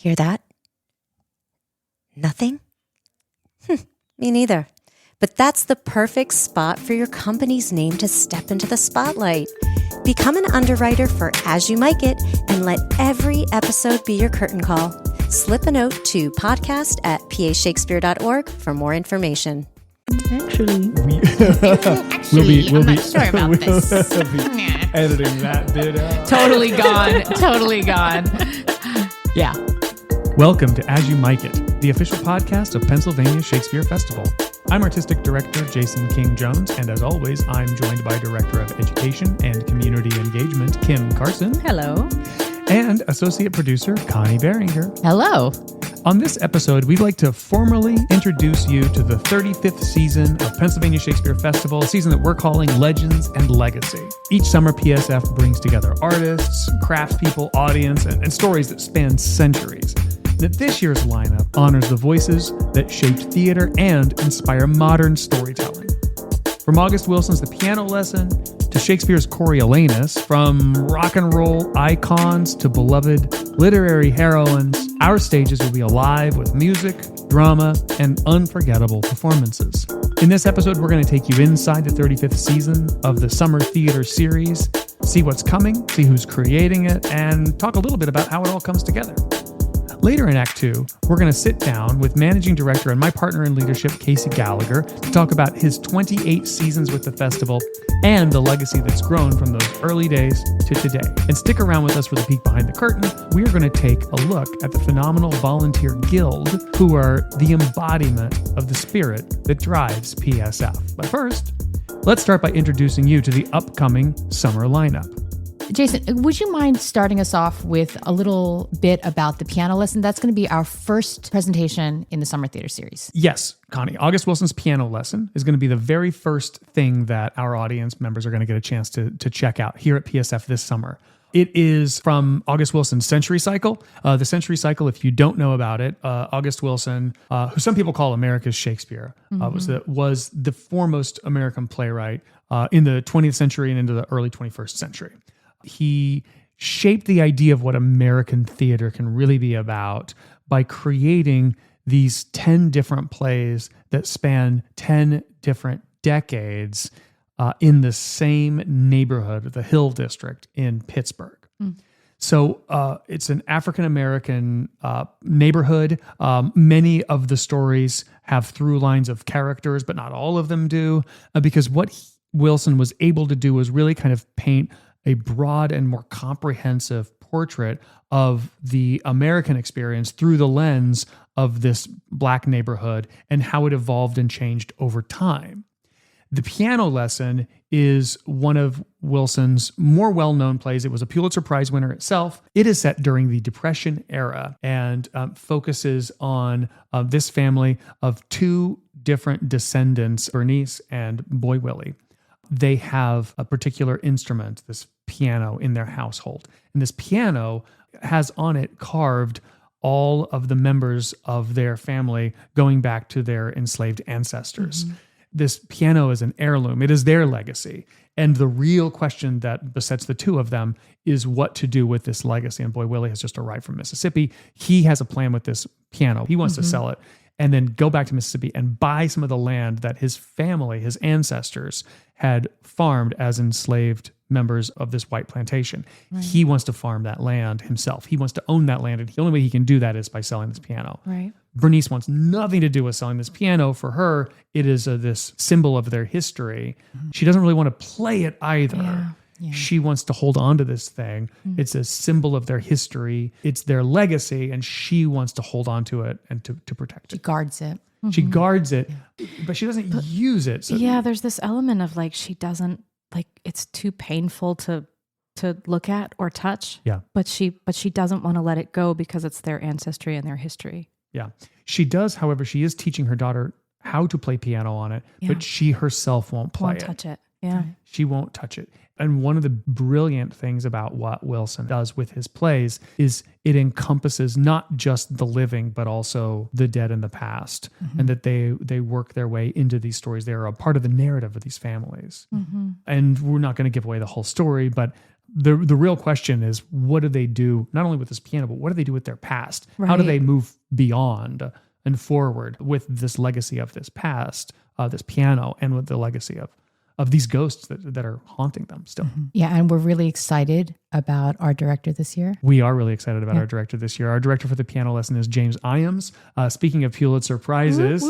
Hear that? Nothing? Me neither. But that's the perfect spot for your company's name to step into the spotlight. Become an underwriter for As You Mic It and let every episode be your curtain call. Slip a note to podcast@pashakespeare.org for more information. Actually, I'm not sure about this. We'll be editing that bit out. Totally gone. Yeah. Welcome to As You Mic It, the official podcast of Pennsylvania Shakespeare Festival. I'm Artistic Director Jason King-Jones, and as always, I'm joined by Director of Education and Community Engagement, Kim Carson. Hello. And Associate Producer, Connie Behringer. Hello. On this episode, we'd like to formally introduce you to the 35th season of Pennsylvania Shakespeare Festival, a season that we're calling Legends and Legacy. Each summer, PSF brings together artists, craftspeople, audience, and stories that span centuries. That this year's lineup honors the voices that shaped theater and inspire modern storytelling. From August Wilson's The Piano Lesson to Shakespeare's Coriolanus, from rock and roll icons to beloved literary heroines, our stages will be alive with music, drama, and unforgettable performances. In this episode, we're going to take you inside the 35th season of the Summer Theater series, see what's coming, see who's creating it, and talk a little bit about how it all comes together. Later in Act 2, we're going to sit down with Managing Director and my partner in leadership, Casey Gallagher, to talk about his 28 seasons with the festival and the legacy that's grown from those early days to today. And stick around with us for the peek behind the curtain. We are going to take a look at the phenomenal Volunteer Guild, who are the embodiment of the spirit that drives PSF. But first, let's start by introducing you to the upcoming summer lineup. Jason, would you mind starting us off with a little bit about the piano lesson? That's going to be our first presentation in the Summer Theater series. Yes, Connie. August Wilson's Piano Lesson is going to be the very first thing that our audience members are going to get a chance to check out here at PSF this summer. It is from August Wilson's Century Cycle. The Century Cycle, if you don't know about it, August Wilson, who some people call America's Shakespeare, was the foremost American playwright in the 20th century and into the early 21st century. He shaped the idea of what American theater can really be about by creating these 10 different plays that span 10 different decades in the same neighborhood, the Hill District in Pittsburgh. So it's an African-American neighborhood. Many of the stories have through lines of characters, but not all of them do, because what Wilson was able to do was really kind of paint a broad and more comprehensive portrait of the American experience through the lens of this Black neighborhood and how it evolved and changed over time. The Piano Lesson is one of Wilson's more well-known plays. It was a Pulitzer Prize winner itself. It is set during the Depression era and focuses on this family of two different descendants, Bernice and Boy Willie. They have a particular instrument, this piano, in their household. And this piano has on it carved all of the members of their family going back to their enslaved ancestors. This piano is an heirloom. It is their legacy. And the real question that besets the two of them is what to do with this legacy. And Boy Willie has just arrived from Mississippi. He has a plan with this piano. He wants to sell it and then go back to Mississippi and buy some of the land that his family, his ancestors, had farmed as enslaved members of this white plantation. Right. He wants to farm that land himself. He wants to own that land, and the only way he can do that is by selling this piano. Right. Bernice wants nothing to do with selling this piano. For her, it is this symbol of their history. She doesn't really want to play it either. Yeah. She wants to hold on to this thing. It's a symbol of their history. It's their legacy, and she wants to hold on to it and to protect it. She guards it. She guards it, but she doesn't use it. So. Yeah, there's this element of like she doesn't, like it's too painful to look at or touch. Yeah. But she doesn't want to let it go because it's their ancestry and their history. Yeah. She does, however, she is teaching her daughter how to play piano on it, but she herself won't play it. Won't touch it. Yeah. She won't touch it. And one of the brilliant things about what Wilson does with his plays is it encompasses not just the living, but also the dead and the past, and that they work their way into these stories. They're a part of the narrative of these families. And we're not going to give away the whole story, but the real question is, what do they do not only with this piano, but what do they do with their past? How do they move beyond and forward with this legacy of this past, this piano, and with the legacy of these ghosts that are haunting them still. Yeah, and we're really excited about our director this year. We are really excited about our director this year. Our director for the piano lesson is James Iams. Speaking of Pulitzer Prizes,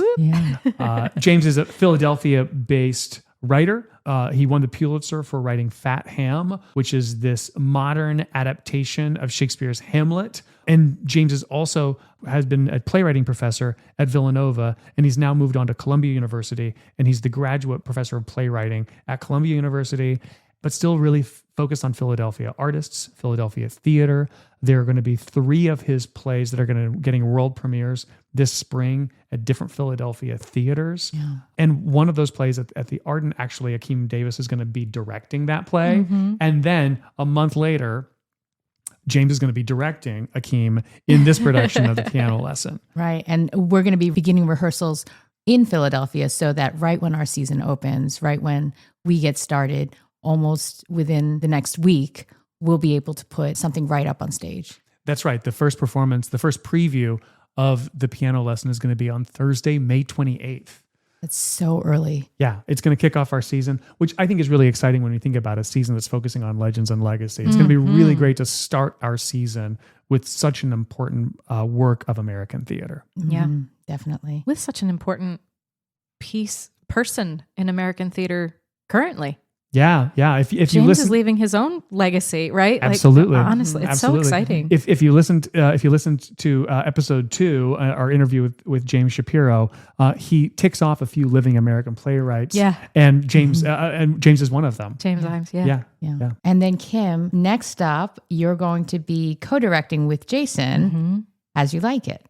James is a Philadelphia-based writer. He won the Pulitzer for writing Fat Ham, which is this modern adaptation of Shakespeare's Hamlet. And James has been a playwriting professor at Villanova, and he's now moved on to Columbia University, and he's the graduate professor of playwriting at Columbia University, but still really focused on Philadelphia artists, Philadelphia theater. There are going to be 3 of his plays that are getting world premieres this spring at different Philadelphia theaters. Yeah. And one of those plays at the Arden, actually, Akeem Davis is going to be directing that play. And then a month later, James is going to be directing Akeem in this production of the piano lesson. Right. And we're going to be beginning rehearsals in Philadelphia so that right when our season opens, right when we get started, almost within the next week, we'll be able to put something right up on stage. That's right. The first performance, the first preview of the piano lesson is going to be on Thursday, May 28th. That's so early. Yeah, it's going to kick off our season, which I think is really exciting when we think about a season that's focusing on legends and legacy. It's going to be really great to start our season with such an important work of American theater. Yeah, definitely. With such an important person in American theater currently. Yeah. If James you listen, is leaving his own legacy, right? Absolutely. Like, honestly, it's so exciting. If you listened to episode 2, our interview with James Shapiro, he ticks off a few living American playwrights. Yeah. And James is one of them. James Iams. Yeah. And then Kim, next up, you're going to be co-directing with Jason As You Like It.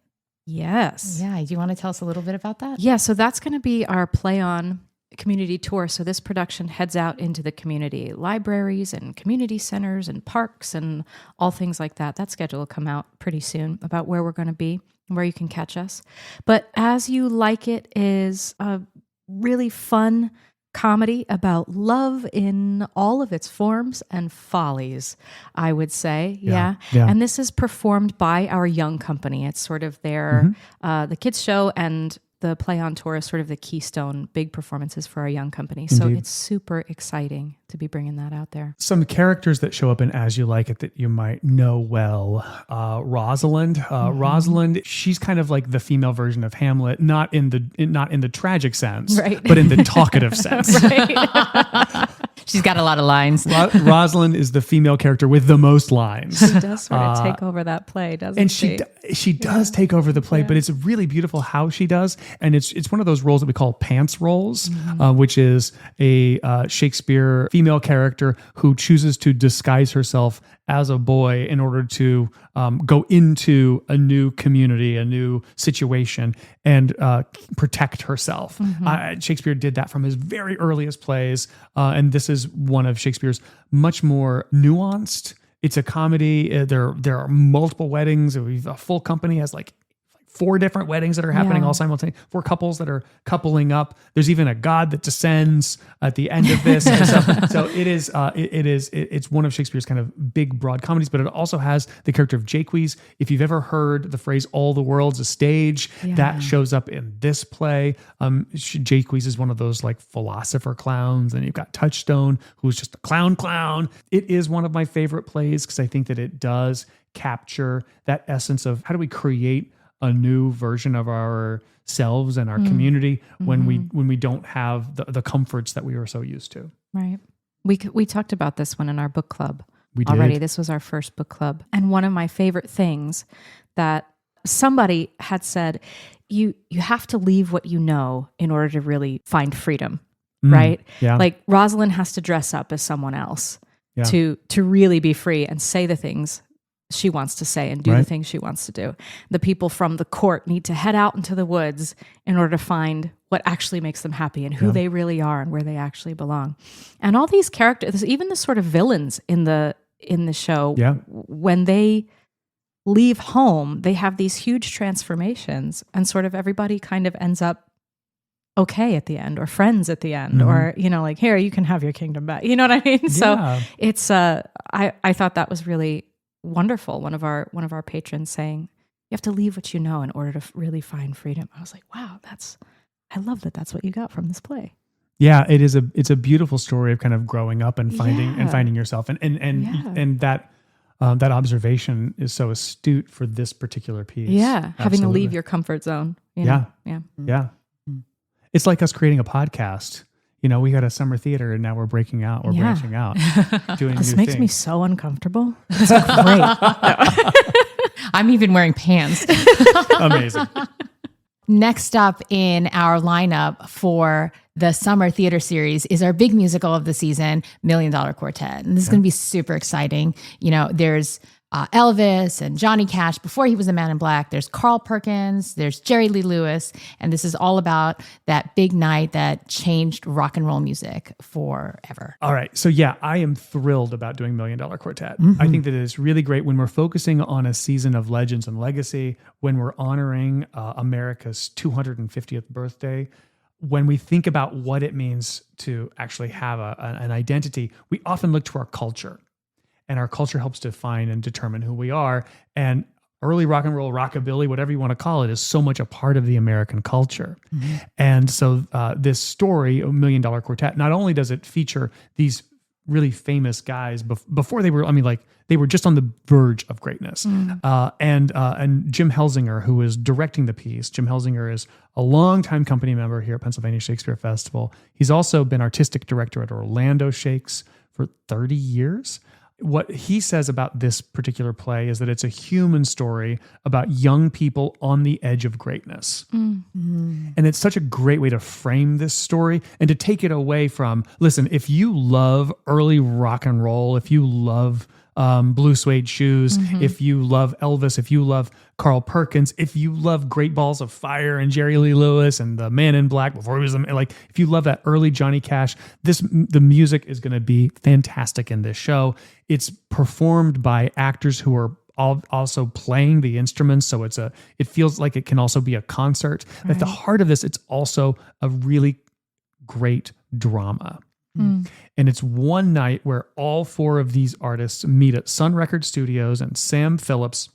Yes. Yeah. Do you want to tell us a little bit about that? Yeah. So that's going to be our play on community tour. So this production heads out into the community, libraries and community centers and parks and all things like that. That schedule will come out pretty soon about where we're going to be and where you can catch us. But As You Like It is a really fun comedy about love in all of its forms and follies, I would say. Yeah. And this is performed by our young company. It's sort of their, the kids show, and the play on tour is sort of the keystone big performances for our young company. So it's super exciting to be bringing that out there. Some characters that show up in As You Like It that you might know well. Rosalind. Rosalind, she's kind of like the female version of Hamlet, not in the tragic sense, but in the talkative sense. She's got a lot of lines. Rosalind is the female character with the most lines. She does sort of take over that play, doesn't she? And she does take over the play, but it's really beautiful how she does. And it's one of those roles that we call pants roles, which is a Shakespeare female character who chooses to disguise herself as a boy in order to go into a new community, a new situation, and protect herself. Shakespeare did that from his very earliest plays, and this is one of Shakespeare's much more nuanced. It's a comedy. There are multiple weddings. A full company has like 4 different weddings that are happening all simultaneously. 4 couples that are coupling up. There's even a god that descends at the end of this. So it's one of Shakespeare's kind of big, broad comedies, but it also has the character of Jaques. If you've ever heard the phrase "all the world's a stage," that shows up in this play. Jaques is one of those like philosopher clowns, and you've got Touchstone, who's just a clown. It is one of my favorite plays because I think that it does capture that essence of how do we create a new version of ourselves and our community when we don't have the comforts that we were so used to. Right. We talked about this one in our book club we already. did. This was our first book club. And one of my favorite things that somebody had said, you have to leave what you know in order to really find freedom, right? Yeah. Like Rosalind has to dress up as someone else to really be free and say the things she wants to say and do the things she wants to do. The people from the court need to head out into the woods in order to find what actually makes them happy and who they really are and where they actually belong. And all these characters, even the sort of villains in the show, when they leave home, they have these huge transformations, and sort of everybody kind of ends up okay at the end, or friends at the end, or, like, here, you can have your kingdom back. You know what I mean? So it's, I thought that was really wonderful. One of our patrons saying, you have to leave what you know in order to really find freedom. I was like, wow, I love that. That's what you got from this play. Yeah, it's a beautiful story of kind of growing up and finding yourself, and that observation is so astute for this particular piece. Yeah, Absolutely. having to leave your comfort zone. Yeah. It's like us creating a podcast. We got a summer theater, and now we're breaking out. We're branching out, doing this new makes things. me so uncomfortable. It's great. I'm even wearing pants. Amazing. Next up in our lineup for the summer theater series is our big musical of the season, $1 Million Quartet. And this is going to be super exciting. There's Elvis and Johnny Cash before he was a Man in Black. There's Carl Perkins, there's Jerry Lee Lewis, and this is all about that big night that changed rock and roll music forever. All right. So I am thrilled about doing $1 Million Quartet. I think that it is really great when we're focusing on a season of legends and legacy, when we're honoring America's 250th birthday. When we think about what it means to actually have an identity, we often look to our culture. And our culture helps define and determine who we are. And early rock and roll, rockabilly, whatever you want to call it, is so much a part of the American culture. And so this story, $1 Million Quartet, not only does it feature these really famous guys before they were, they were just on the verge of greatness. And Jim Helsinger, who is directing the piece. Jim Helsinger is a longtime company member here at Pennsylvania Shakespeare Festival. He's also been artistic director at Orlando Shakes for 30 years. What he says about this particular play is that it's a human story about young people on the edge of greatness. And it's such a great way to frame this story and to take it away from, listen, if you love early rock and roll, if you love Blue Suede Shoes, if you love Elvis, if you love Carl Perkins, if you love Great Balls of Fire and Jerry Lee Lewis and the Man in Black before he was if you love that early Johnny Cash, the music is going to be fantastic in this show. It's performed by actors who are also playing the instruments, so it feels like it can also be a concert. Right. At the heart of this, it's also a really great drama. And it's one night where all four of these artists meet at Sun Record Studios, and Sam Phillips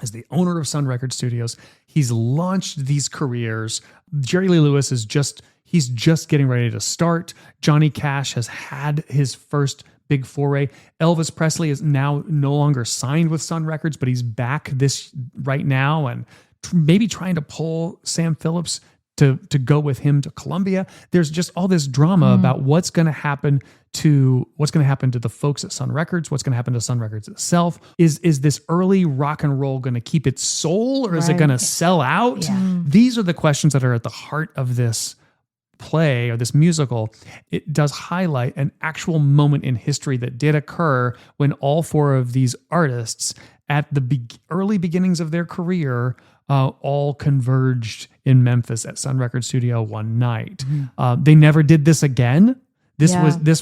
is the owner of Sun Record Studios. He's launched these careers. Jerry Lee Lewis he's just getting ready to start. Johnny Cash has had his first big foray. Elvis Presley is now no longer signed with Sun Records, but he's back right now and maybe trying to pull Sam Phillips to go with him to Columbia. There's just all this drama about what's going to happen to the folks at Sun Records, what's going to happen to Sun Records itself. Is this early rock and roll going to keep its soul, or is it going to sell out? Yeah. These are the questions that are at the heart of this play or this musical. It does highlight an actual moment in history that did occur when all four of these artists at the early beginnings of their career all converged in Memphis at Sun Record Studio one night. They never did this again. This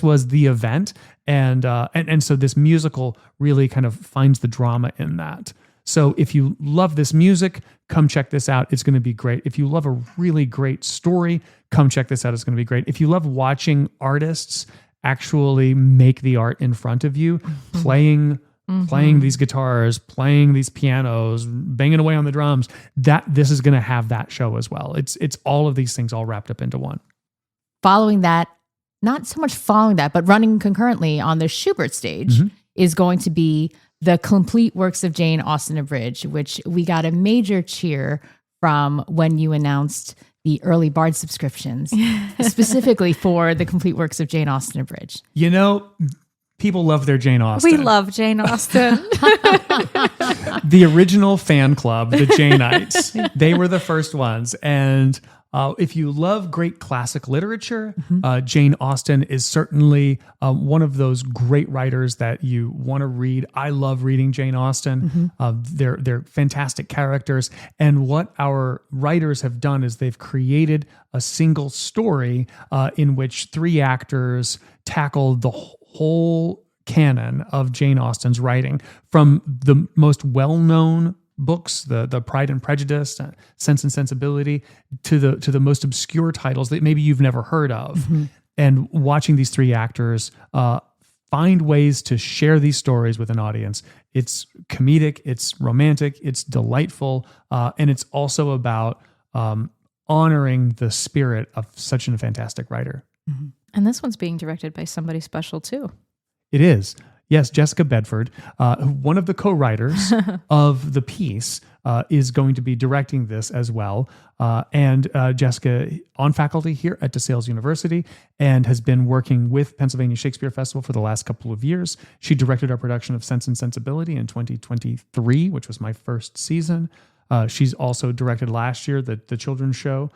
was the event, and so this musical really kind of finds the drama in that. So if you love this music, come check this out. It's going to be great. If you love a really great story, come check this out. It's going to be great. If you love watching artists actually make the art in front of you, playing these guitars, playing these pianos, banging away on the drums, this is going to have that show as well. It's all of these things all wrapped up into one. Following that, not so much following that, but running concurrently on the Schubert stage is going to be the complete works of Jane Austen abridged, which we got a major cheer from when you announced the early Bard subscriptions, specifically for the complete works of Jane Austen abridged. People love their Jane Austen. We love Jane Austen. The original fan club, the Janeites, they were the first ones. And if you love great classic literature, Jane Austen is certainly one of those great writers that you want to read. I love reading Jane Austen. They're fantastic characters. And what our writers have done is they've created a single story in which three actors tackle the whole canon of Jane Austen's writing, from the most well-known books, the Pride and Prejudice, Sense and Sensibility, to the most obscure titles that maybe you've never heard of. And watching these three actors find ways to share these stories with an audience. It's comedic, it's romantic, it's delightful, and it's also about honoring the spirit of such a fantastic writer. And this one's being directed by somebody special too. It is. Yes, Jessica Bedford, one of the co-writers of the piece, is going to be directing this as well. And Jessica on faculty here at DeSales University and has been working with Pennsylvania Shakespeare Festival for the last couple of years. She directed our production of Sense and Sensibility in 2023, which was my first season. She's also directed last year the children's show,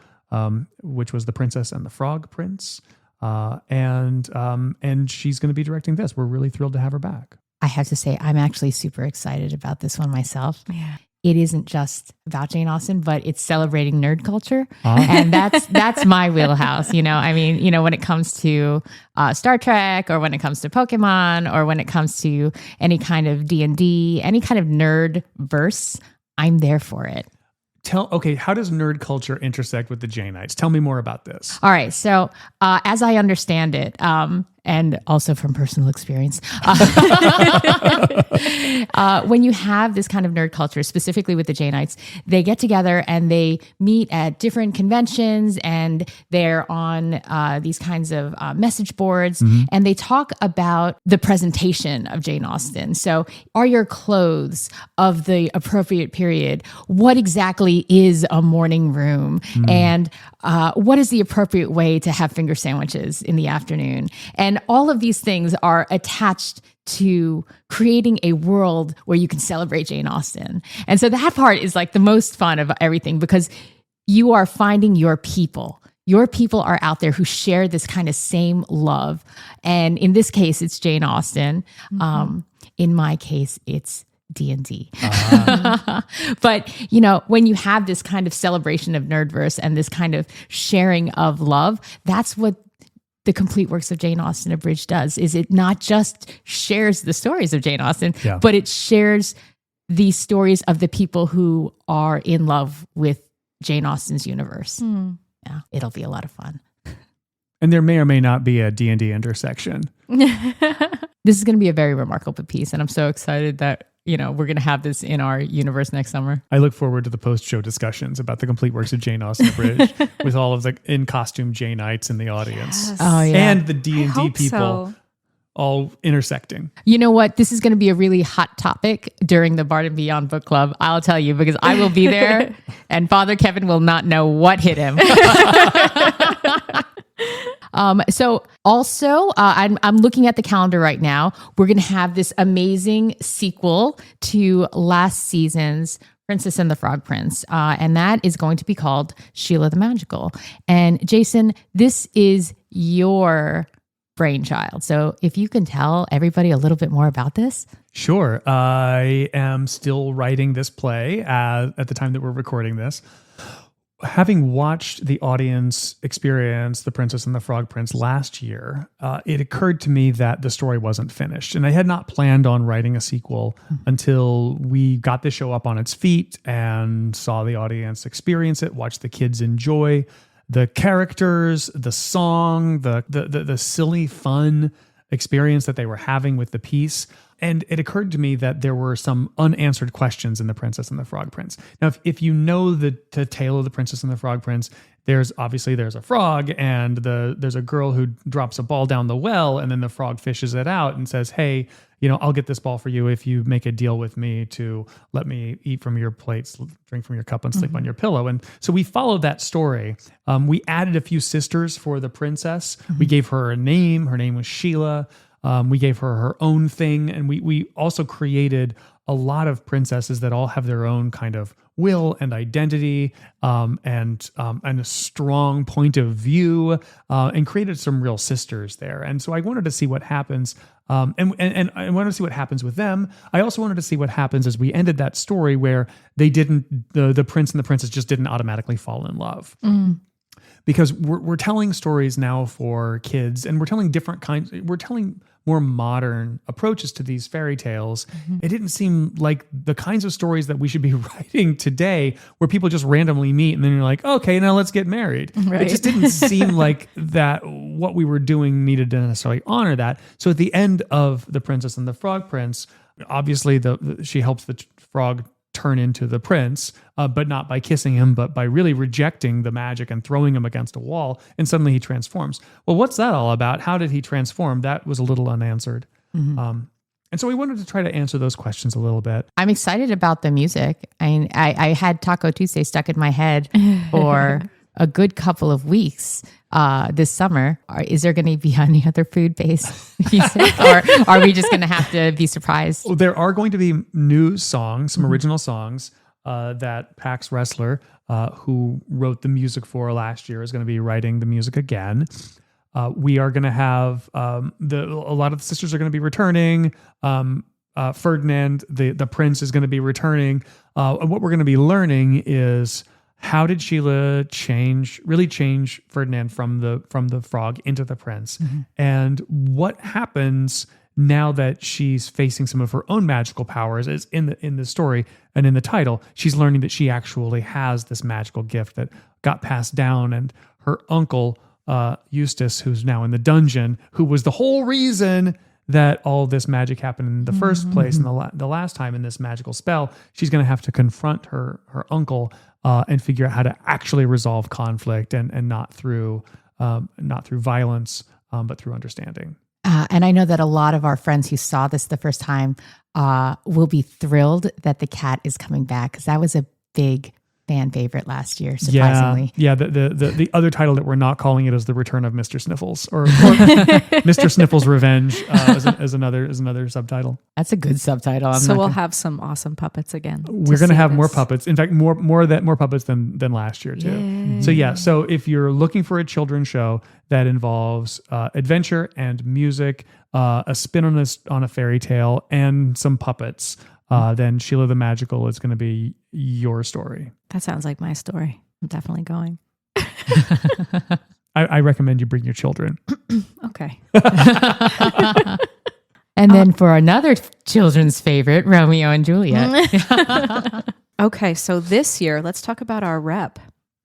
which was The Princess and the Frog Prince. And she's going to be directing this. We're really thrilled to have her back. I have to say, I'm actually super excited about this one myself. Yeah. It isn't just about Jane Austen, but it's celebrating nerd culture. And that's my wheelhouse. I mean, when it comes to Star Trek, or when it comes to Pokemon, or when it comes to any kind of D&D, any kind of nerd verse, I'm there for it. How does nerd culture intersect with the Janeites? Tell me more about this. All right. So as I understand it, and also from personal experience, when you have this kind of nerd culture, specifically with the Janeites, they get together and they meet at different conventions, and they're on these kinds of message boards, and they talk about the presentation of Jane Austen. So are your clothes of the appropriate period? What exactly is a morning room? And what is the appropriate way to have finger sandwiches in the afternoon? And all of these things are attached to creating a world where you can celebrate Jane Austen. And so that part is like the most fun of everything, because you are finding your people. Your people are out there who share this kind of same love. And in this case, it's Jane Austen. In my case, it's D&D. But, when you have this kind of celebration of nerdverse and this kind of sharing of love, that's what the complete works of Jane Austen abridged does. Is it not just shares the stories of Jane Austen, but it shares the stories of the people who are in love with Jane Austen's universe. Yeah, it'll be a lot of fun. And there may or may not be a D&D intersection. This is going to be a very remarkable piece, and I'm so excited that we're going to have this in our universe next summer. I look forward to the post-show discussions about the complete works of Jane Austen abridged with all of the in-costume Janeites in the audience. Yes. Oh, yeah. And the D&D people all intersecting. You know what? This is going to be a really hot topic during the Bard and Beyond book club. I'll tell you, because I will be there and Father Kevin will not know what hit him. So also, I'm looking at the calendar right now. We're going to have this amazing sequel to last season's Princess and the Frog Prince. And that is going to be called Sheila the Magical. And Jason, this is your brainchild. So if you can tell everybody a little bit more about this. Sure. I am still writing this play at the time that we're recording this. Having watched the audience experience The Princess and the Frog Prince last year, it occurred to me that the story wasn't finished. And I had not planned on writing a sequel until we got the show up on its feet and saw the audience experience it, watch the kids enjoy the characters, the song, the silly, fun experience that they were having with the piece. And it occurred to me that there were some unanswered questions in The Princess and the Frog Prince. Now, if you know the tale of The Princess and the Frog Prince, there's a frog, and there's a girl who drops a ball down the well, and then the frog fishes it out and says, hey, I'll get this ball for you if you make a deal with me to let me eat from your plate, drink from your cup, and sleep on your pillow. And so we followed that story. We added a few sisters for the princess. We gave her a name. Her name was Sheila. We gave her own thing. And we also created a lot of princesses that all have their own kind of will and identity, and a strong point of view, and created some real sisters there. And so I wanted to see what happens. And I wanted to see what happens with them. I also wanted to see what happens as we ended that story where they didn't, the prince and the princess just didn't automatically fall in love. because we're telling stories now for kids, and we're telling more modern approaches to these fairy tales. It didn't seem like the kinds of stories that we should be writing today, where people just randomly meet and then you're like, okay, now let's get married. Right. It just didn't seem like that what we were doing needed to necessarily honor that. So at the end of The Princess and the Frog Prince, obviously she helps the frog turn into the prince, but not by kissing him, but by really rejecting the magic and throwing him against a wall, and suddenly he transforms. Well, what's that all about? How did he transform? That was a little unanswered. And so we wanted to try to answer those questions a little bit. I'm excited about the music. I had Taco Tuesday stuck in my head for a good couple of weeks this summer. Is there going to be any other food-based music, or are we just going to have to be surprised? Well, there are going to be new songs, some original songs that Pax Ressler, who wrote the music for last year, is going to be writing the music again. We are going to have a lot of the sisters are going to be returning. Ferdinand, the prince, is going to be returning. What we're going to be learning is, how did Sheila change Ferdinand from the frog into the prince? And what happens now that she's facing some of her own magical powers? Is in the story and in the title, she's learning that she actually has this magical gift that got passed down, and her uncle Eustace, who's now in the dungeon, who was the whole reason that all this magic happened in the first place, and the last time in this magical spell, she's going to have to confront her uncle and figure out how to actually resolve conflict, and not through violence, but through understanding. And I know that a lot of our friends who saw this the first time will be thrilled that the cat is coming back, because that was a big fan favorite last year, surprisingly. Yeah. The other title that we're not calling it is The Return of Mr. Sniffles, or Mr. Sniffles' Revenge is another subtitle. That's a good subtitle. So we'll have some awesome puppets again. We're going to have more puppets. In fact, more puppets than last year too. Yay. So if you're looking for a children's show that involves adventure and music, a spin on a fairy tale, and some puppets, then Sheila the Magical is going to be your story. That sounds like my story. I'm definitely going. I recommend you bring your children. Okay. And then for another children's favorite, Romeo and Juliet. Okay, so this year, let's talk about our rep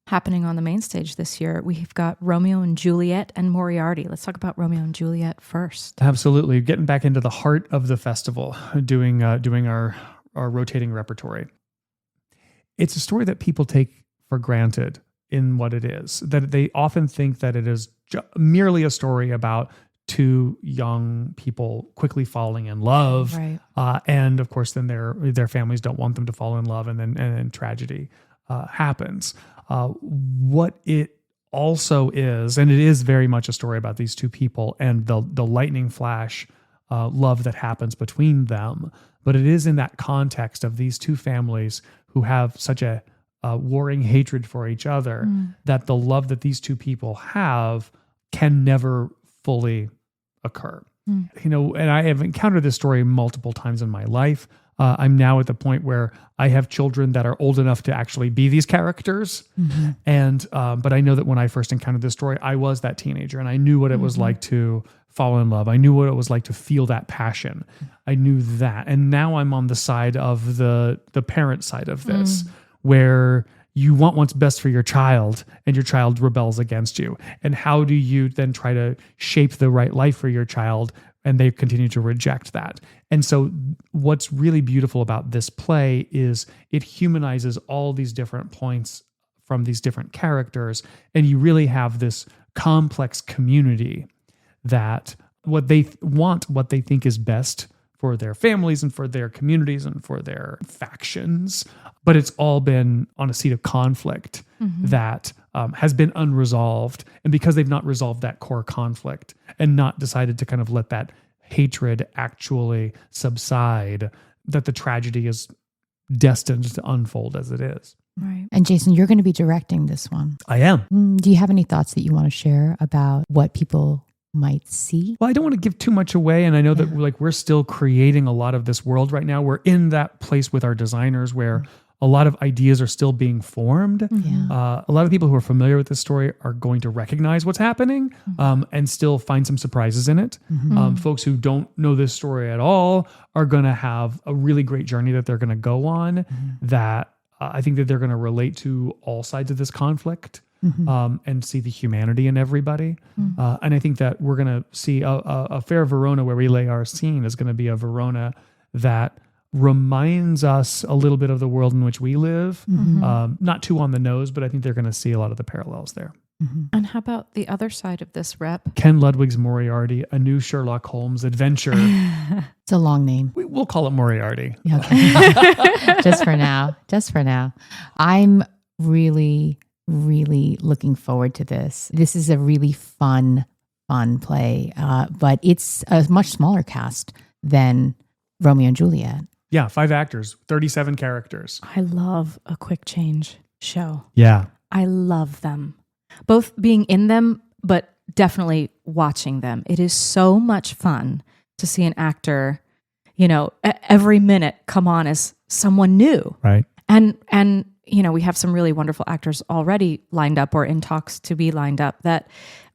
happening on the main stage this year. We've got Romeo and Juliet and Moriarty. Let's talk about Romeo and Juliet first. Absolutely. Getting back into the heart of the festival, doing our rotating repertory. It's a story that people take for granted in what it is, that they often think that it is merely a story about two young people quickly falling in love. Right. And of course, then their families don't want them to fall in love, and then tragedy happens. What it also is, and it is very much a story about these two people and the lightning flash love that happens between them. But it is in that context of these two families who have such a warring hatred for each other that the love that these two people have can never fully occur. And I have encountered this story multiple times in my life. I'm now at the point where I have children that are old enough to actually be these characters. And but I know that when I first encountered this story, I was that teenager, and I knew what it was like to fall in love. I knew what it was like to feel that passion. I knew that. And now I'm on the side of the parent side of this, where you want what's best for your child, and your child rebels against you. And how do you then try to shape the right life for your child, and they continue to reject that? And so what's really beautiful about this play is it humanizes all these different points from these different characters, and you really have this complex community that what they want, what they think is best for their families and for their communities and for their factions. But it's all been on a seat of conflict that has been unresolved. And because they've not resolved that core conflict and not decided to kind of let that hatred actually subside, that the tragedy is destined to unfold as it is. Right. And Jason, you're going to be directing this one. I am. Do you have any thoughts that you want to share about what people might see? Well, I don't want to give too much away. And I know that we're still creating a lot of this world right now. We're in that place with our designers where a lot of ideas are still being formed. Yeah. A lot of people who are familiar with this story are going to recognize what's happening and still find some surprises in it. Folks who don't know this story at all are going to have a really great journey that they're going to go on that I think that they're going to relate to all sides of this conflict and see the humanity in everybody. And I think that we're going to see a fair Verona where we lay our scene is going to be a Verona that reminds us a little bit of the world in which we live. Not too on the nose, but I think they're going to see a lot of the parallels there. And how about the other side of this rep? Ken Ludwig's Moriarty, a new Sherlock Holmes adventure. It's a long name. We'll call it Moriarty. Okay. Just for now. I'm really, really looking forward to this. This is a really fun play, but it's a much smaller cast than Romeo and Juliet. Yeah, 5 actors, 37 characters. I love a quick change show. Yeah. I love them. Both being in them, but definitely watching them. It is so much fun to see an actor, every minute come on as someone new. Right. And we have some really wonderful actors already lined up or in talks to be lined up that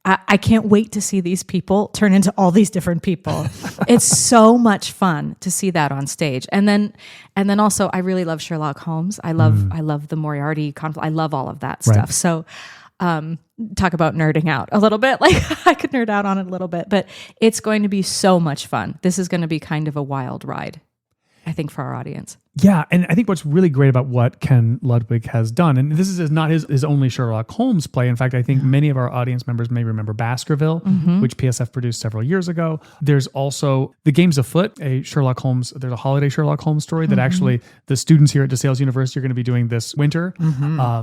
I can't wait to see these people turn into all these different people. It's so much fun to see that on stage. And then also I really love Sherlock Holmes. I love the Moriarty conflict. I love all of that stuff. So talk about nerding out a little bit. Like I could nerd out on it a little bit, but it's going to be so much fun. This is going to be kind of a wild ride, I think, for our audience. Yeah, and I think what's really great about what Ken Ludwig has done, and this is not his only Sherlock Holmes play. In fact, I think many of our audience members may remember Baskerville, which PSF produced several years ago. There's also The Game's Afoot, there's a holiday Sherlock Holmes story that actually the students here at DeSales University are going to be doing this winter.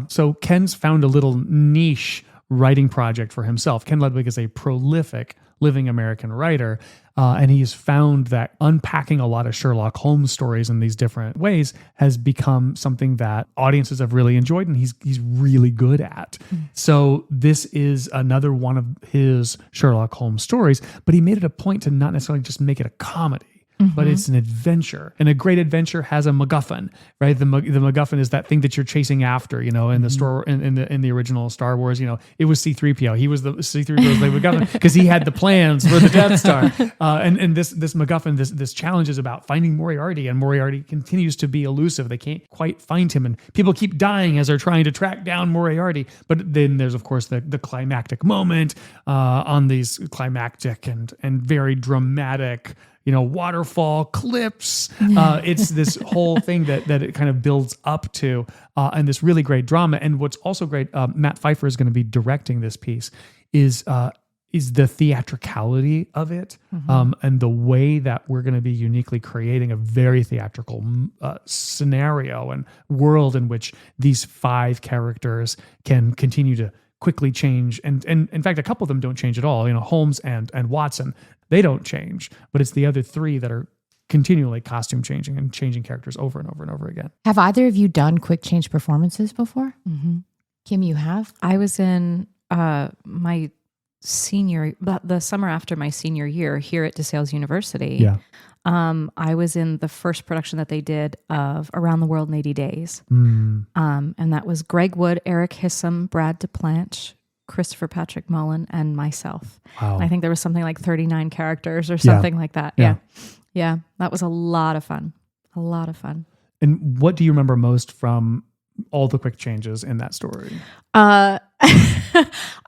So Ken's found a little niche writing project for himself. Ken Ludwig is a prolific living American writer, and he's found that unpacking a lot of Sherlock Holmes stories in these different ways has become something that audiences have really enjoyed, and he's really good at. So this is another one of his Sherlock Holmes stories, but he made it a point to not necessarily just make it a comedy. But it's an adventure, and a great adventure has a MacGuffin, right? The MacGuffin is that thing that you're chasing after, in the store in the original Star Wars. It was C-3PO. He was the C-3PO's the MacGuffin because he had the plans for the Death Star. And this MacGuffin, this challenge is about finding Moriarty, and Moriarty continues to be elusive. They can't quite find him, and people keep dying as they're trying to track down Moriarty. But then there's of course the climactic moment on these climactic and very dramatic, waterfall clips. It's this whole thing that it kind of builds up to, and this really great drama. And what's also great, Matt Pfeiffer is going to be directing this piece, is the theatricality of it, and the way that we're going to be uniquely creating a very theatrical scenario and world in which these 5 characters can continue to quickly change. And in fact, a couple of them don't change at all. Holmes and Watson, they don't change, but it's the other 3 that are continually costume changing and changing characters over and over and over again. Have either of you done quick change performances before? Kim, you have? I was in the summer after my senior year here at DeSales University. Yeah. I was in the first production that they did of Around the World in 80 Days. And that was Greg Wood, Eric Hissam, Brad DePlanch, Christopher Patrick Mullen, and myself. Wow. And I think there was something like 39 characters or something like that. Yeah. That was a lot of fun. And what do you remember most from all the quick changes in that story? I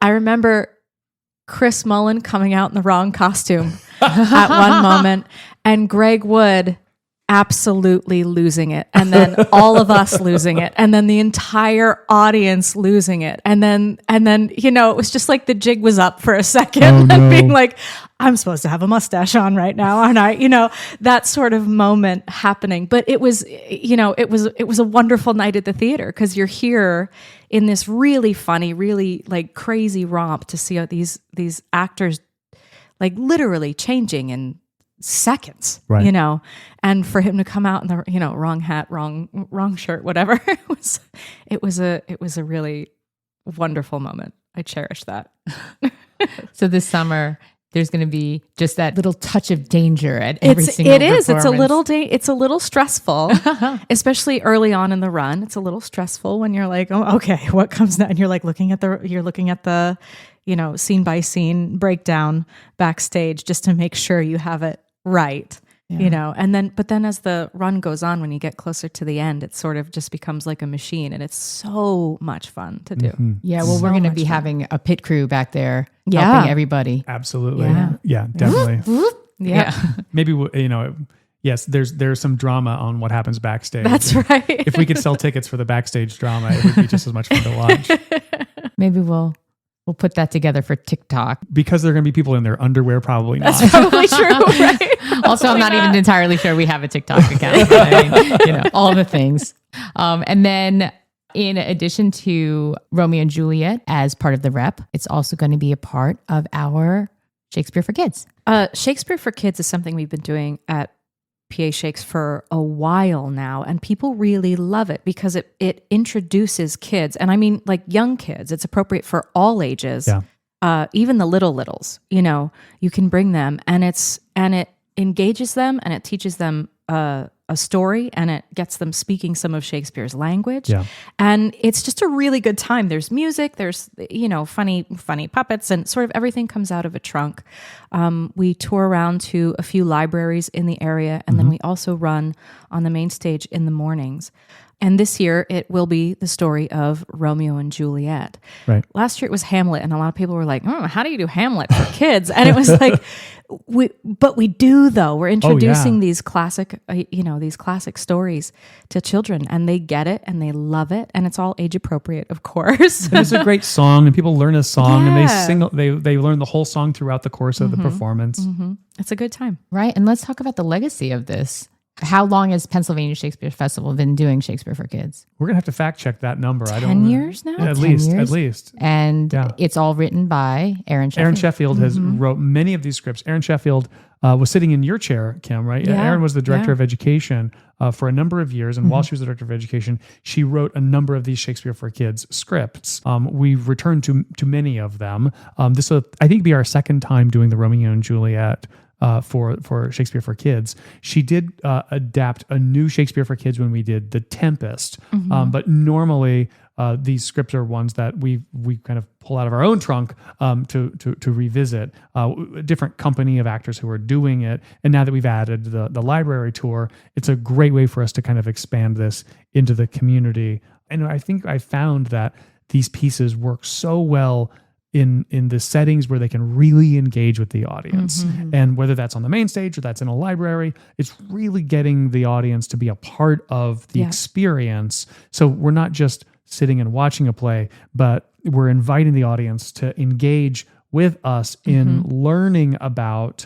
remember Chris Mullen coming out in the wrong costume at one moment, and Greg Wood absolutely losing it, and then all of us losing it, and then the entire audience losing it, and then it was just like the jig was up for a second, and being like, I'm supposed to have a mustache on right now, aren't I? That sort of moment happening. But it was a wonderful night at the theater, because you're here in this really funny, really like crazy romp to see these actors like literally changing in seconds, right. And for him to come out in the wrong hat, wrong shirt, whatever, it was a really wonderful moment. I cherish that. So this summer, There's going to be just that little touch of danger at every single performance. It's a little stressful, especially early on in the run. It's a little stressful when you're like, oh, okay, what comes next? And you're like looking at the, scene by scene breakdown backstage just to make sure you have it right. But then as the run goes on, when you get closer to the end, it sort of just becomes like a machine, and it's so much fun to do. Mm-hmm. Yeah, well, we're going to be having a pit crew back there Yeah. helping everybody. Absolutely. Yeah, definitely. Yeah. Maybe, yes, there's some drama on what happens backstage. That's right. If we could sell tickets for the backstage drama, it would be just as much fun to watch. Maybe we'll put that together for TikTok. Because there are going to be people in their underwear, probably not. That's probably true, right? Also, I'm not even entirely sure we have a TikTok account. But all the things. And then in addition to Romeo and Juliet as part of the rep, it's also going to be a part of our Shakespeare for Kids. Shakespeare for Kids is something we've been doing at PA Shakes for a while now, and people really love it because it introduces kids, and I mean like young kids. It's appropriate for all ages, even the littles. You can bring them, and it engages them, and it teaches them a story, and it gets them speaking some of Shakespeare's language. Yeah. And it's just a really good time. There's music, there's, funny puppets, and sort of everything comes out of a trunk. We tour around to a few libraries in the area, and then we also run on the main stage in the mornings. And this year, it will be the story of Romeo and Juliet. Right. Last year, it was Hamlet, and a lot of people were like, how do you do Hamlet for kids? And it was like, we do, though. We're introducing these classic, these classic stories to children, and they get it, and they love it, and it's all age appropriate, of course. And it's a great song, and people learn a song, and they sing. They learn the whole song throughout the course of the performance. Mm-hmm. It's a good time, right? And let's talk about the legacy of this. How long has Pennsylvania Shakespeare Festival been doing Shakespeare for Kids? We're going to have to fact check that number. 10 years now? At least. And it's all written by Aaron Sheffield. Aaron Sheffield has wrote many of these scripts. Aaron Sheffield was sitting in your chair, Kim, right? Yeah. Aaron was the director of education for a number of years. And while she was the director of education, she wrote a number of these Shakespeare for Kids scripts. We've returned to many of them. This will, I think, be our second time doing the Romeo and Juliet for Shakespeare for Kids. She did adapt a new Shakespeare for Kids when we did The Tempest, but normally these scripts are ones that we kind of pull out of our own trunk to revisit. A different company of actors who are doing it, and now that we've added the library tour, it's a great way for us to kind of expand this into the community. And I think I found that these pieces work so well in the settings where they can really engage with the audience. And whether that's on the main stage or that's in a library, it's really getting the audience to be a part of the experience. So we're not just sitting and watching a play, but we're inviting the audience to engage with us in learning about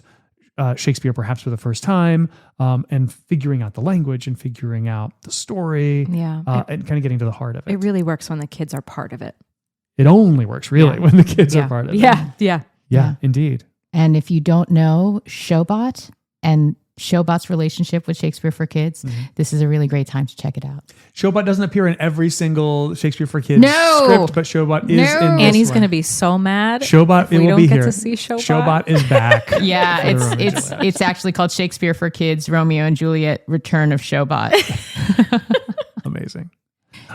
Shakespeare perhaps for the first time, and figuring out the language and figuring out the story, and kind of getting to the heart of it. It really works when the kids are part of it. It only works really when the kids are part of it. Yeah, Indeed. And if you don't know Showbot and Showbot's relationship with Shakespeare for Kids, this is a really great time to check it out. Showbot doesn't appear in every single Shakespeare for Kids script, but Showbot is in this Annie's one. going to be so mad. Showbot, if we don't be get here. to see Showbot. Showbot is back. Yeah, it's actually called Shakespeare for Kids, Romeo and Juliet, Return of Showbot. Amazing.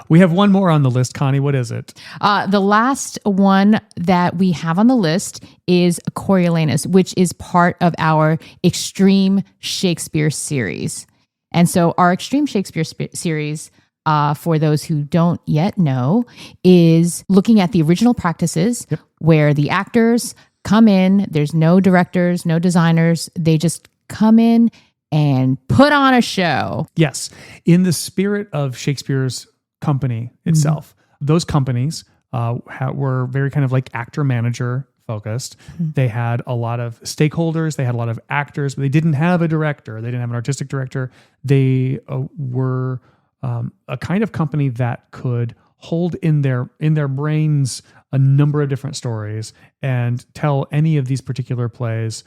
We have one more on the list, Connie. What is it? The last one that we have on the list is Coriolanus, which is part of our Extreme Shakespeare series. And so our Extreme Shakespeare series, for those who don't yet know, is looking at the original practices where the actors come in, there's no directors, no designers, they just come in and put on a show. Yes. In the spirit of Shakespeare's company itself, those companies were very kind of like actor-manager focused. They had a lot of stakeholders, they had a lot of actors, but they didn't have a director, they didn't have an artistic director. They were a kind of company that could hold in their brains a number of different stories and tell any of these particular plays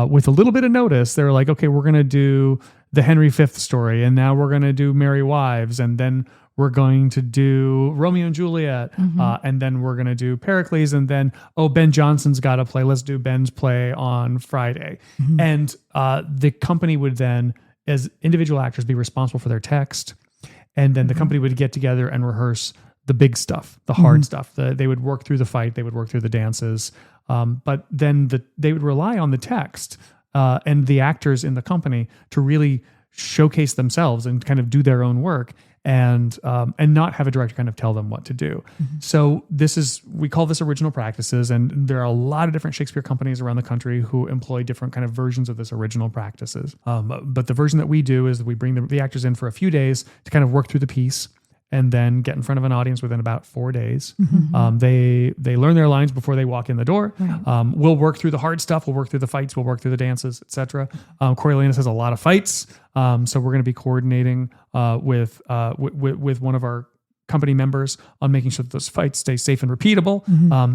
with a little bit of notice. They're like, okay, we're going to do the Henry V story, and now we're going to do Merry Wives, and then we're going to do Romeo and Juliet, and then we're going to do Pericles, and then, Ben Johnson's got a play. Let's do Ben's play on Friday. And the company would then, as individual actors, be responsible for their text, and then the company would get together and rehearse the big stuff, the hard stuff. They would work through the fight, they would work through the dances, but then they would rely on the text and the actors in the company to really showcase themselves and kind of do their own work, and not have a director kind of tell them what to do. So we call this original practices, and there are a lot of different Shakespeare companies around the country who employ different kind of versions of this original practices. But the version that we do is that we bring the actors in for a few days to kind of work through the piece, and then get in front of an audience within about 4 days. They learn their lines before they walk in the door. Right. We'll work through the hard stuff. We'll work through the fights. We'll work through the dances, etc. Coriolanus has a lot of fights, so we're going to be coordinating with one of our company members on making sure that those fights stay safe and repeatable.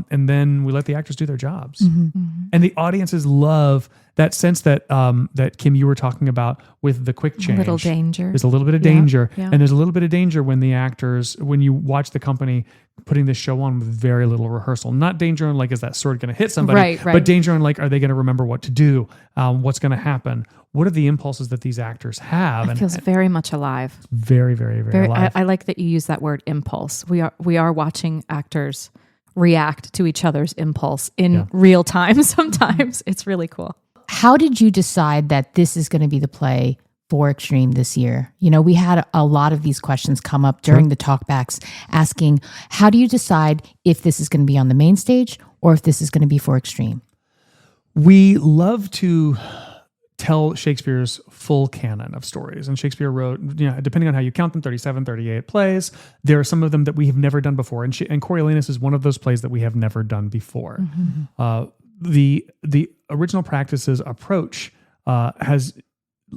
And then we let the actors do their jobs. And the audiences love that sense that that Kim, you were talking about with the quick change. A little danger. There's a little bit of danger. Yeah. And there's a little bit of danger when you watch the company putting this show on with very little rehearsal. Not danger on like, is that sword going to hit somebody? Right. But danger on like, are they going to remember what to do? What's going to happen? What are the impulses that these actors have? It feels very much alive. Very, very, very alive. I like that you use that word impulse. We are watching actors react to each other's impulse in real time sometimes. It's really cool. How did you decide that this is going to be the play for Extreme this year? We had a lot of these questions come up during the talkbacks asking, how do you decide if this is going to be on the main stage or if this is going to be for Extreme? We love to tell Shakespeare's full canon of stories. And Shakespeare wrote, depending on how you count them, 37, 38 plays. There are some of them that we have never done before. And Coriolanus is one of those plays that we have never done before. The original practices approach has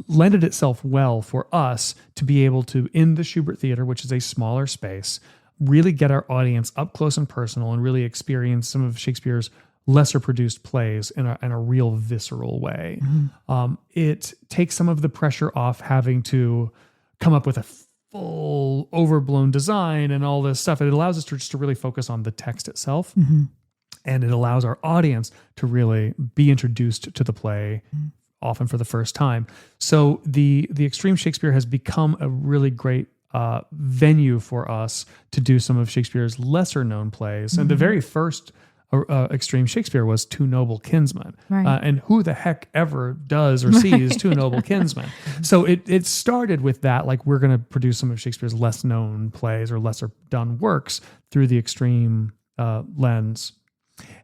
lended itself well for us to be able to, in the Schubert Theater, which is a smaller space, really get our audience up close and personal and really experience some of Shakespeare's lesser produced plays in a real visceral way. It takes some of the pressure off having to come up with a full overblown design and all this stuff. It allows us to just to really focus on the text itself. And it allows our audience to really be introduced to the play often for the first time. So the Extreme Shakespeare has become a really great venue for us to do some of Shakespeare's lesser known plays. And the very first Extreme Shakespeare was Two Noble Kinsmen. Right. And who the heck ever does or sees Two Noble Kinsmen? So it started with that, like we're going to produce some of Shakespeare's less known plays or lesser done works through the Extreme lens.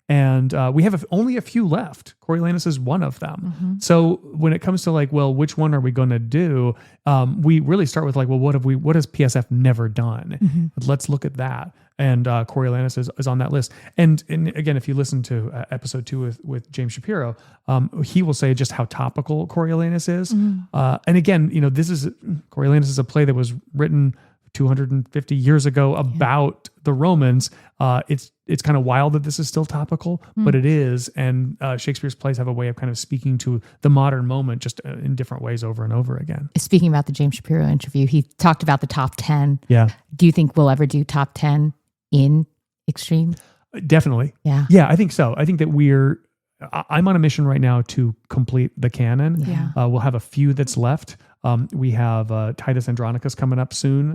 And we have only a few left. Coriolanus is one of them. So when it comes to like, well, which one are we going to do? We really start with like, well, what has PSF never done? Let's look at that. And Coriolanus is on that list. And again, if you listen to episode 2 with James Shapiro, he will say just how topical Coriolanus is. And again, Coriolanus is a play that was written 250 years ago about the Romans. It's kind of wild that this is still topical, but it is. And Shakespeare's plays have a way of kind of speaking to the modern moment just in different ways over and over again. Speaking about the James Shapiro interview, he talked about the top 10. Yeah. Do you think we'll ever do top 10 in Extreme? Definitely. Yeah. Yeah, I think so. I think that I'm on a mission right now to complete the canon. Yeah. We'll have a few that's left. We have Titus Andronicus coming up soon.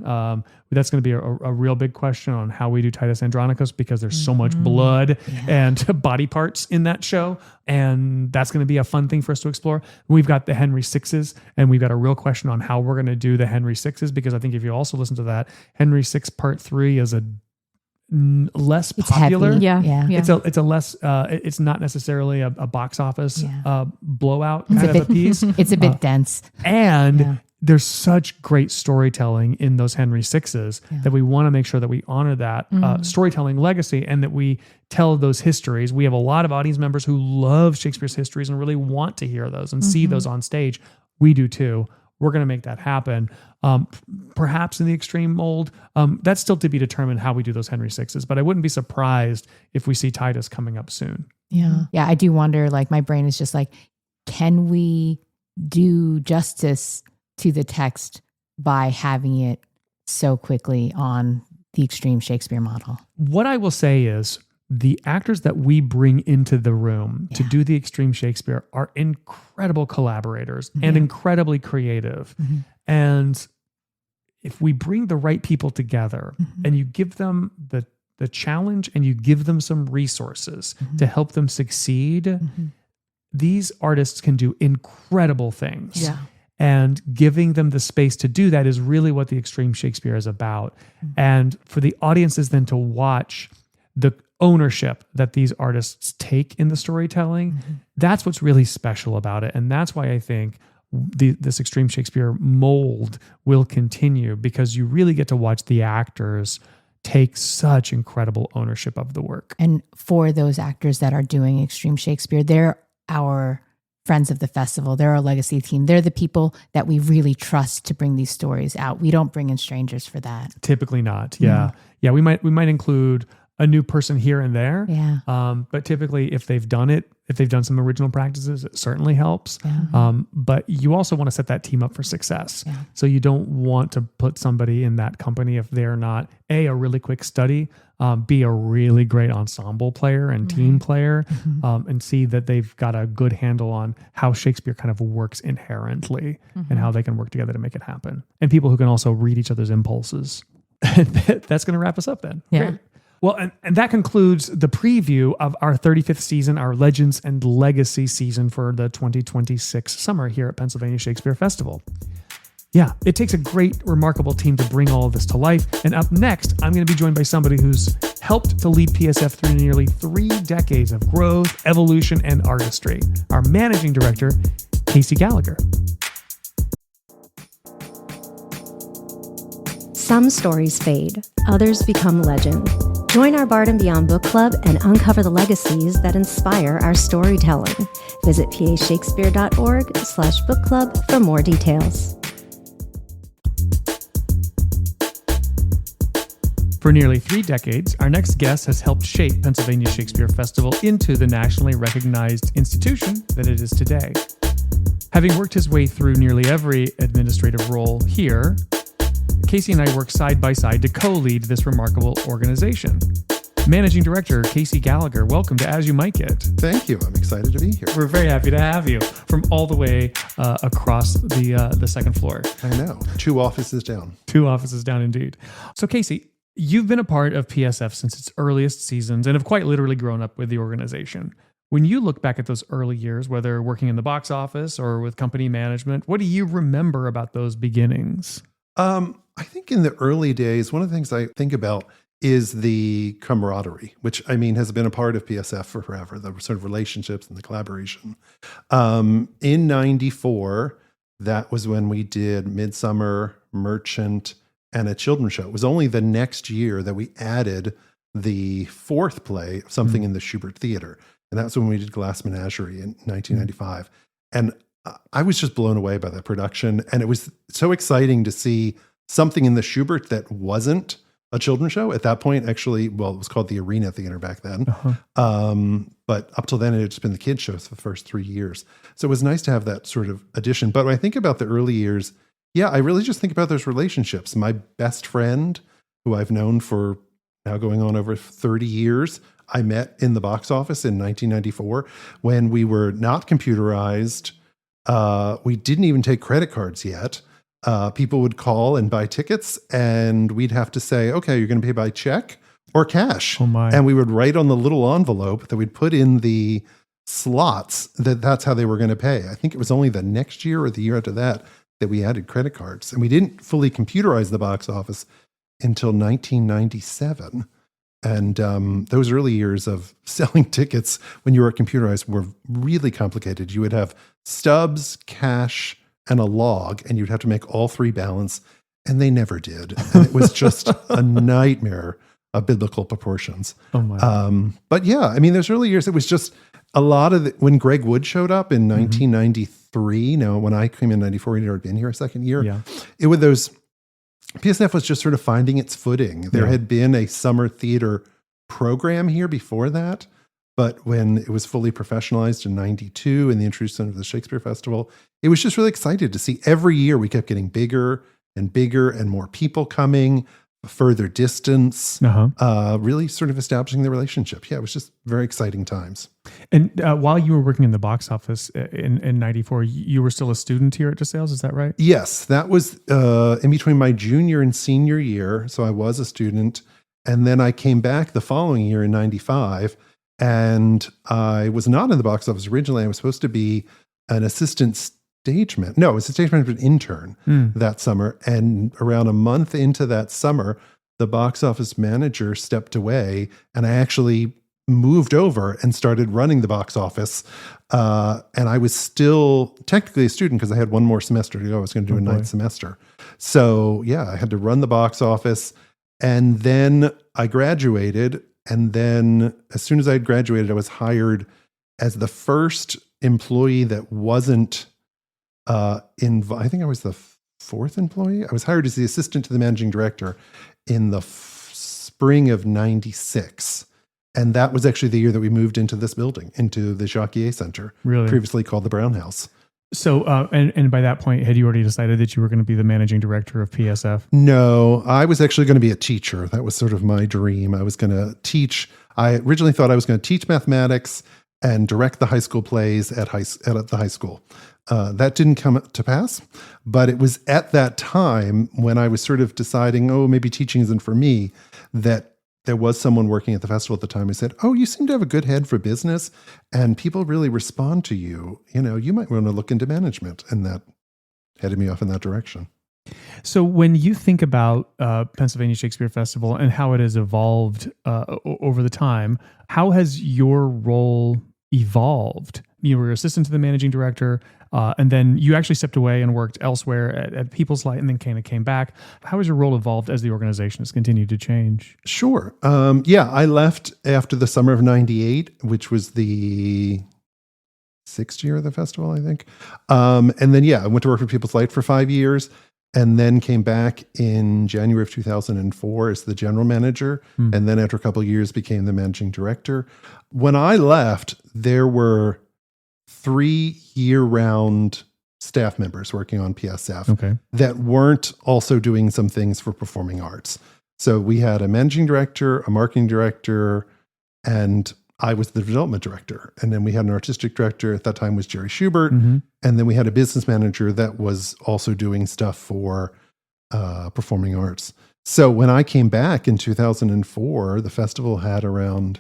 That's going to be a real big question on how we do Titus Andronicus because there's so much blood and body parts in that show. And that's going to be a fun thing for us to explore. We've got the Henry VIs, and we've got a real question on how we're going to do the Henry VIs, because I think if you also listen to that, Henry VI Part 3 is a less popular. Heavy. Yeah. It's a less it's not necessarily a box office blowout kind of a piece. It's a bit dense. And there's such great storytelling in those Henry VIs that we want to make sure that we honor that storytelling legacy and that we tell those histories. We have a lot of audience members who love Shakespeare's histories and really want to hear those and see those on stage. We do too. We're going to make that happen. Perhaps in the Extreme mold, that's still to be determined how we do those Henry VIs, but I wouldn't be surprised if we see Titus coming up soon. Yeah. Yeah. I do wonder, like my brain is just like, can we do justice to the text by having it so quickly on the extreme Shakespeare model. What I will say is the actors that we bring into the room to do the extreme Shakespeare are incredible collaborators and incredibly creative. And if we bring the right people together and you give them the challenge and you give them some resources to help them succeed, these artists can do incredible things. Yeah. And giving them the space to do that is really what the extreme Shakespeare is about. And for the audiences then to watch the ownership that these artists take in the storytelling, that's what's really special about it. And that's why I think this extreme Shakespeare mold will continue, because you really get to watch the actors take such incredible ownership of the work. And for those actors that are doing extreme Shakespeare, they're our friends of the festival. They're our legacy team. They're the people that we really trust to bring these stories out. We don't bring in strangers for that. Typically not. Yeah. Yeah. We might include a new person here and there. Yeah. But typically if they've done some original practices, it certainly helps. Yeah. But you also want to set that team up for success. Yeah. So you don't want to put somebody in that company if they're not a really quick study, be a really great ensemble player and team player, and see that they've got a good handle on how Shakespeare kind of works inherently and how they can work together to make it happen. And people who can also read each other's impulses. That's going to wrap us up then. Yeah. Great. Well, and that concludes the preview of our 35th season, our Legends and Legacy season for the 2026 summer here at Pennsylvania Shakespeare Festival. Yeah, it takes a great, remarkable team to bring all of this to life. And up next, I'm going to be joined by somebody who's helped to lead PSF through nearly 3 decades of growth, evolution, and artistry. Our Managing Director, Casey Gallagher. Some stories fade, others become legend. Join our Bard and Beyond book club and uncover the legacies that inspire our storytelling. Visit pashakespeare.org/book club for more details. For nearly 3 decades, our next guest has helped shape Pennsylvania Shakespeare Festival into the nationally recognized institution that it is today. Having worked his way through nearly every administrative role here, Casey and I work side by side to co-lead this remarkable organization. Managing Director Casey Gallagher, welcome to As You Might Get. Thank you. I'm excited to be here. We're very happy to have you from all the way across the second floor. I know. 2 offices down. 2 offices down indeed. So Casey, you've been a part of PSF since its earliest seasons and have quite literally grown up with the organization. When you look back at those early years, whether working in the box office or with company management, what do you remember about those beginnings? I think in the early days, one of the things I think about is the camaraderie, which has been a part of PSF for forever, the sort of relationships and the collaboration. In 94, that was when we did Midsummer, Merchant, and a children's show. It was only the next year that we added the 4th play, Something in the Schubert Theater. And that's when we did Glass Menagerie in 1995. And I was just blown away by that production. And it was so exciting to see something in the Schubert that wasn't a children's show. At that point, actually, it was called the Arena Theater back then. But up till then, it had just been the kids' shows for the first 3 years. So it was nice to have that sort of addition. But when I think about the early years, I really just think about those relationships. My best friend, who I've known for now going on over 30 years, I met in the box office in 1994 when we were not computerized. We didn't even take credit cards yet. People would call and buy tickets, and we'd have to say, okay, you're going to pay by check or cash. Oh my. And we would write on the little envelope that we'd put in the slots that's how they were going to pay. I think it was only the next year or the year after that we added credit cards. And we didn't fully computerize the box office until 1997. And those early years of selling tickets when you were computerized were really complicated. You would have stubs, cash, and a log, and you'd have to make all 3 balance, and they never did. And it was just a nightmare of biblical proportions. Oh my. But those early years, it was just a lot of when Greg Wood showed up in 1993. Now, when I came in 94, he'd already been here a second year. Yeah. It was those. PSF was just sort of finding its footing. There had been a summer theater program here before that, but when it was fully professionalized in 92 and the introduction of the Shakespeare Festival, it was just really excited to see every year we kept getting bigger and bigger and more people coming, further distance, really sort of establishing the relationship. Yeah, it was just very exciting times. And while you were working in the box office in 94, you were still a student here at DeSales, is that right? Yes, that was in between my junior and senior year. So I was a student. And then I came back the following year in 95, and I was not in the box office originally. I was supposed to be an assistant stage manager. No, it was a stage management intern that summer. And around a month into that summer, the box office manager stepped away, and I actually moved over and started running the box office. And I was still technically a student because I had one more semester to go. I was going to do a ninth semester. So yeah, I had to run the box office. And then I graduated. And then as soon as I had graduated, I was hired as the first employee that wasn't I think I was the fourth employee. I was hired as the assistant to the managing director in the spring of 96. And that was actually the year that we moved into this building, into the Jacquier Center, previously called the Brown House. So, and by that point, had you already decided that you were going to be the managing director of PSF? No, I was actually going to be a teacher. That was sort of my dream. I was going to teach. I originally thought I was going to teach mathematics and direct the high school plays at the high school. That didn't come to pass, but it was at that time when I was sort of deciding, oh, maybe teaching isn't for me, that there was someone working at the festival at the time who said, oh, you seem to have a good head for business and people really respond to you. You know, you might want to look into management. And that headed me off in that direction. So when you think about Pennsylvania Shakespeare Festival and how it has evolved over the time, how has your role evolved? You were assistant to the managing director, and then you actually stepped away and worked elsewhere at People's Light, and then came back. How has your role evolved as the organization has continued to change? Sure. I left after the summer of 98, which was the 6th year of the festival, I think. And then, I went to work for People's Light for 5 years, and then came back in January of 2004 as the general manager. And then after a couple of years, became the managing director. When I left, there were 3 year-round staff members working on PSF that weren't also doing some things for performing arts. So we had a managing director, a marketing director, and I was the development director. And then we had an artistic director, at that time was Jerry Schubert. And then we had a business manager that was also doing stuff for performing arts. So when I came back in 2004, the festival had around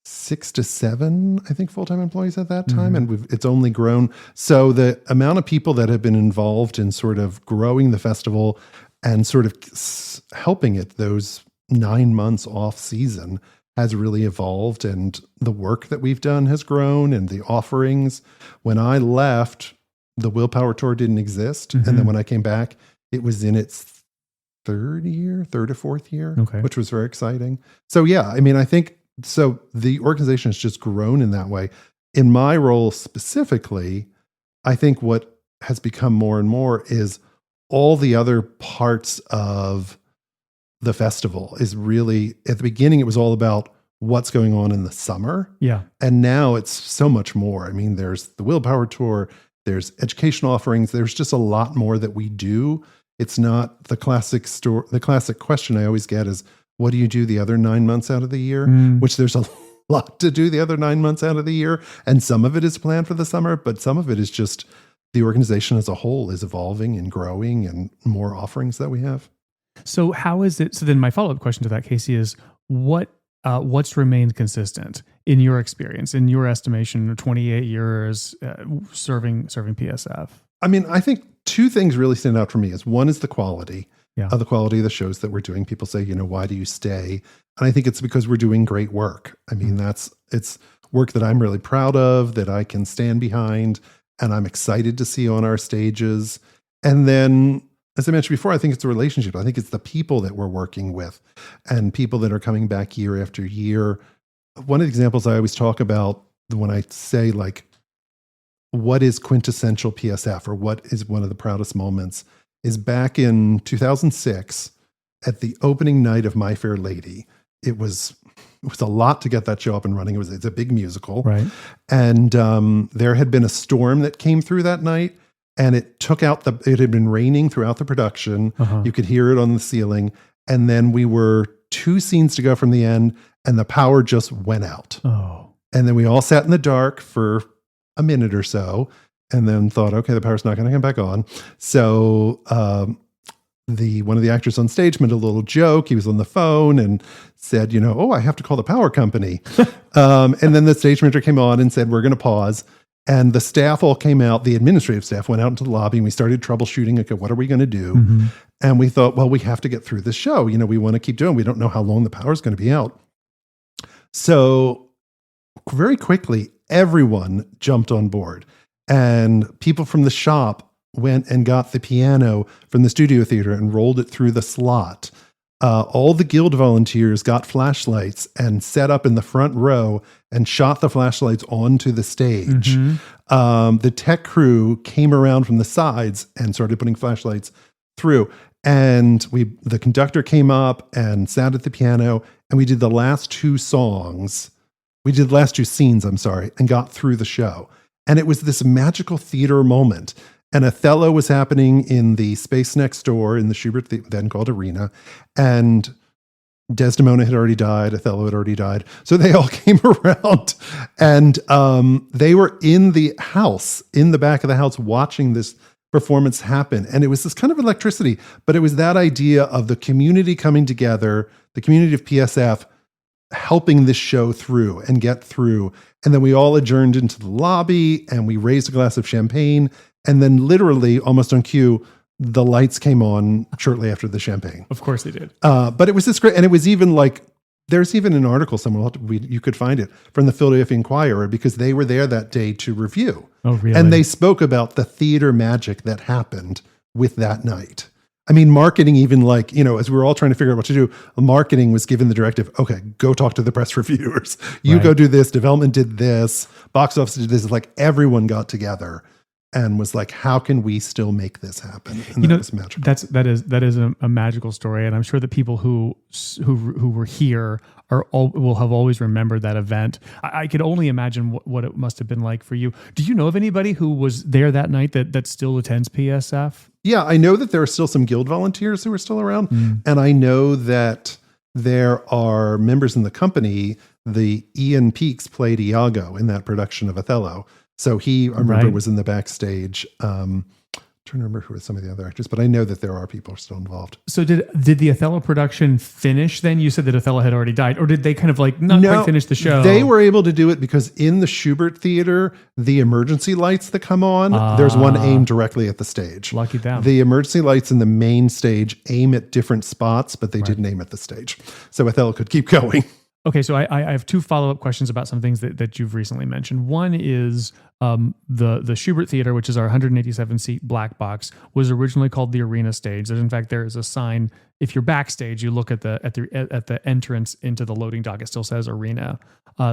6 to 7, I think, full-time employees at that time. And it's only grown. So the amount of people that have been involved in sort of growing the festival and sort of helping it those 9 months off season has really evolved, and the work that we've done has grown, and the offerings. When I left, the Willpower Tour didn't exist. And then when I came back, it was in its third or fourth year, which was very exciting. So I think, so the organization has just grown in that way. In my role specifically, I think what has become more and more is all the other parts of the festival is really, at the beginning, it was all about what's going on in the summer. Yeah. And now it's so much more. I mean, there's the Willpower Tour, there's educational offerings, there's just a lot more that we do. It's not the classic the classic question I always get is, what do you do the other 9 months out of the year? Which there's a lot to do the other 9 months out of the year. And some of it is planned for the summer, but some of it is just the organization as a whole is evolving and growing, and more offerings that we have. So how is it? So then my follow-up question to that, Casey, is what's remained consistent in your experience, in your estimation, 28 years serving PSF? I mean, I think 2 things really stand out for me. One is the quality of the shows that we're doing. People say, why do you stay? And I think it's because we're doing great work. I mean, it's work that I'm really proud of, that I can stand behind, and I'm excited to see on our stages. And then, as I mentioned before, I think it's a relationship. I think it's the people that we're working with, and people that are coming back year after year. One of the examples I always talk about when I say, like, what is quintessential PSF, or what is one of the proudest moments, is back in 2006 at the opening night of My Fair Lady. It was a lot to get that show up and running. It's a big musical. Right. And there had been a storm that came through that night. and it took out it had been raining throughout the production. You could hear it on the ceiling. And then we were 2 scenes to go from the end, and the power just went out. And then we all sat in the dark for a minute or so, and then thought, okay, the power's not going to come back on. So one of the actors on stage made a little joke. He was on the phone and said, I have to call the power company. And then the stage manager came on and said, we're going to pause. And the staff all came out. The administrative staff went out into the lobby, and we started troubleshooting. Okay, what are we going to do? And we thought, well, we have to get through the show. We want to keep doing. We don't know how long the power is going to be out. So very quickly, everyone jumped on board, and people from the shop went and got the piano from the studio theater and rolled it through the slot. All the guild volunteers got flashlights and set up in the front row and shot the flashlights onto the stage. The tech crew came around from the sides and started putting flashlights through. And the conductor came up and sat at the piano, and we did the last 2 songs. We did the last 2 scenes, and got through the show. And it was this magical theater moment. And Othello was happening in the space next door in the Schubert, then called Arena. And Desdemona had already died. Othello had already died. So they all came around, and they were in the house, in the back of the house, watching this performance happen. And it was this kind of electricity, but it was that idea of the community coming together, the community of PSF helping this show through and get through. And then we all adjourned into the lobby, and we raised a glass of champagne. And then literally almost on cue, the lights came on shortly after the champagne. Of course they did. But it was this great, and it was even like, there's even an article somewhere, you could find it, from the Philadelphia Inquirer, because they were there that day to review. Oh, really? And they spoke about the theater magic that happened with that night. I mean, marketing, even as we were all trying to figure out what to do, marketing was given the directive, okay, go talk to the press reviewers. You go do this, development did this, box office did this. Like, everyone got together and was like, how can we still make this happen? And that was magical. That is a magical story. And I'm sure that people who were here will have always remembered that event. I could only imagine what it must have been like for you. Do you know of anybody who was there that night that still attends PSF? Yeah, I know that there are still some guild volunteers who are still around. And I know that there are members in the company. The Ian Peaks played Iago in that production of Othello. So I remember, was in the backstage. I'm trying to remember who were some of the other actors, but I know that there are people still involved. So did the Othello production finish then? You said that Othello had already died, or did they kind of quite finish the show? They were able to do it because in the Schubert Theater, the emergency lights that come on, there's one aimed directly at the stage. Lucky them. The emergency lights in the main stage aim at different spots, but they didn't aim at the stage. So Othello could keep going. Okay, so I have 2 follow-up questions about some things that you've recently mentioned. One is the Schubert Theater, which is our 187-seat black box, was originally called the Arena Stage. In fact, there is a sign. If you're backstage, you look at the entrance into the loading dock. It still says Arena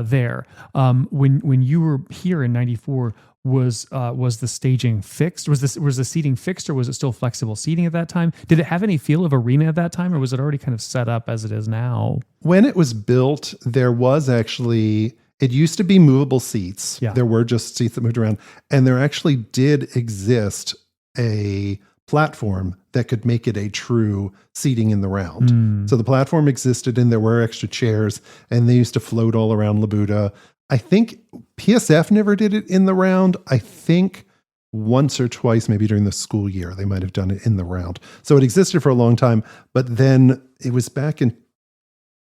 there. When you were here in '94, was the staging fixed? Was the seating fixed, or was it still flexible seating at that time? Did it have any feel of arena at that time, or was it already kind of set up as it is now? When it was built, there was actually, it used to be movable seats. Yeah. There were just seats that moved around, and there actually did exist a platform that could make it a true seating in the round. So the platform existed, and there were extra chairs, and they used to float all around Labuda. I think PSF never did it in the round. I think once or twice, maybe during the school year, they might have done it in the round. So it existed for a long time, but then it was back in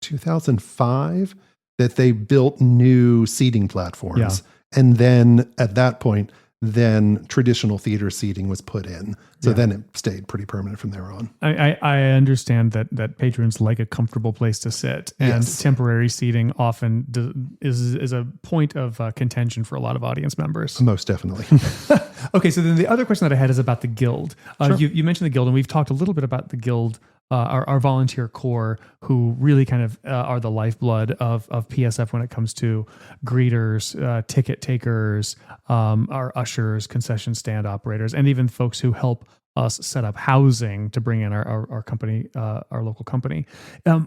2005 that they built new seating platforms. Yeah. And then at that point, then traditional theater seating was put in. So then it stayed pretty permanent from there on. I understand that patrons like a comfortable place to sit, and temporary seating often is a point of contention for a lot of audience members. Most definitely. Okay, so then the other question that I had is about the Guild. Sure. You mentioned the Guild, and we've talked a little bit about the Guild, our volunteer corps, who really kind of are the lifeblood of PSF when it comes to greeters, ticket takers, our ushers, concession stand operators, and even folks who help us set up housing to bring in our company, our local company.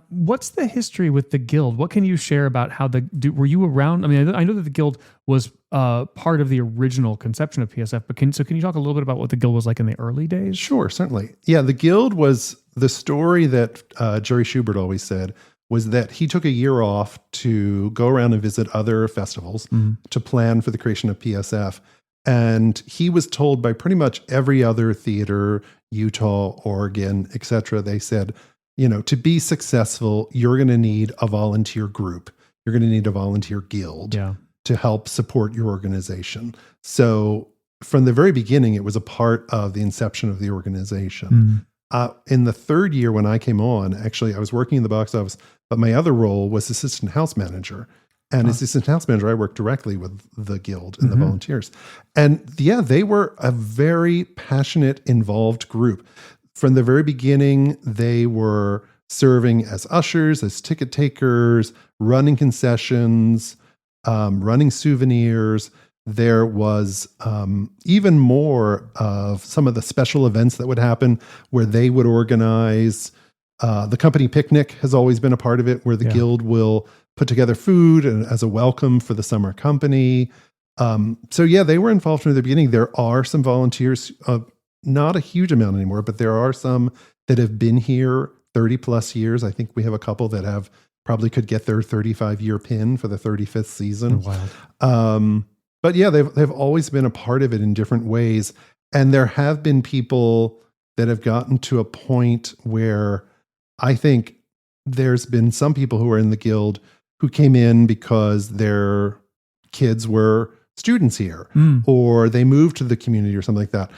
What's the history with the Guild? What can you share about how were you around? I mean, I know that the Guild was part of the original conception of PSF, but can you talk a little bit about what the Guild was like in the early days? Sure, certainly. Yeah, the Guild was the story that Jerry Schubert always said was that he took a year off to go around and visit other festivals to plan for the creation of PSF. And he was told by pretty much every other theater, Utah, Oregon, et cetera, they said, to be successful, you're going to need a volunteer group. You're going to need a volunteer guild to help support your organization. So from the very beginning, it was a part of the inception of the organization. In the third year when I came on, actually, I was working in the box office, but my other role was assistant house manager. And as assistant house manager, I worked directly with the Guild and the volunteers. And they were a very passionate, involved group. From the very beginning, they were serving as ushers, as ticket takers, running concessions, running souvenirs. There was even more of some of the special events that would happen where they would organize. The company picnic has always been a part of it, where the Guild will put together food and as a welcome for the summer company. They were involved from the beginning. There are some volunteers, not a huge amount anymore, but there are some that have been here 30 plus years. I think we have a couple that probably could get their 35-year pin for the 35th season. Oh, wow. They've always been a part of it in different ways. And there have been people that have gotten to a point where I think there's been some people who are in the Guild who came in because their kids were students here or they moved to the community or something like that.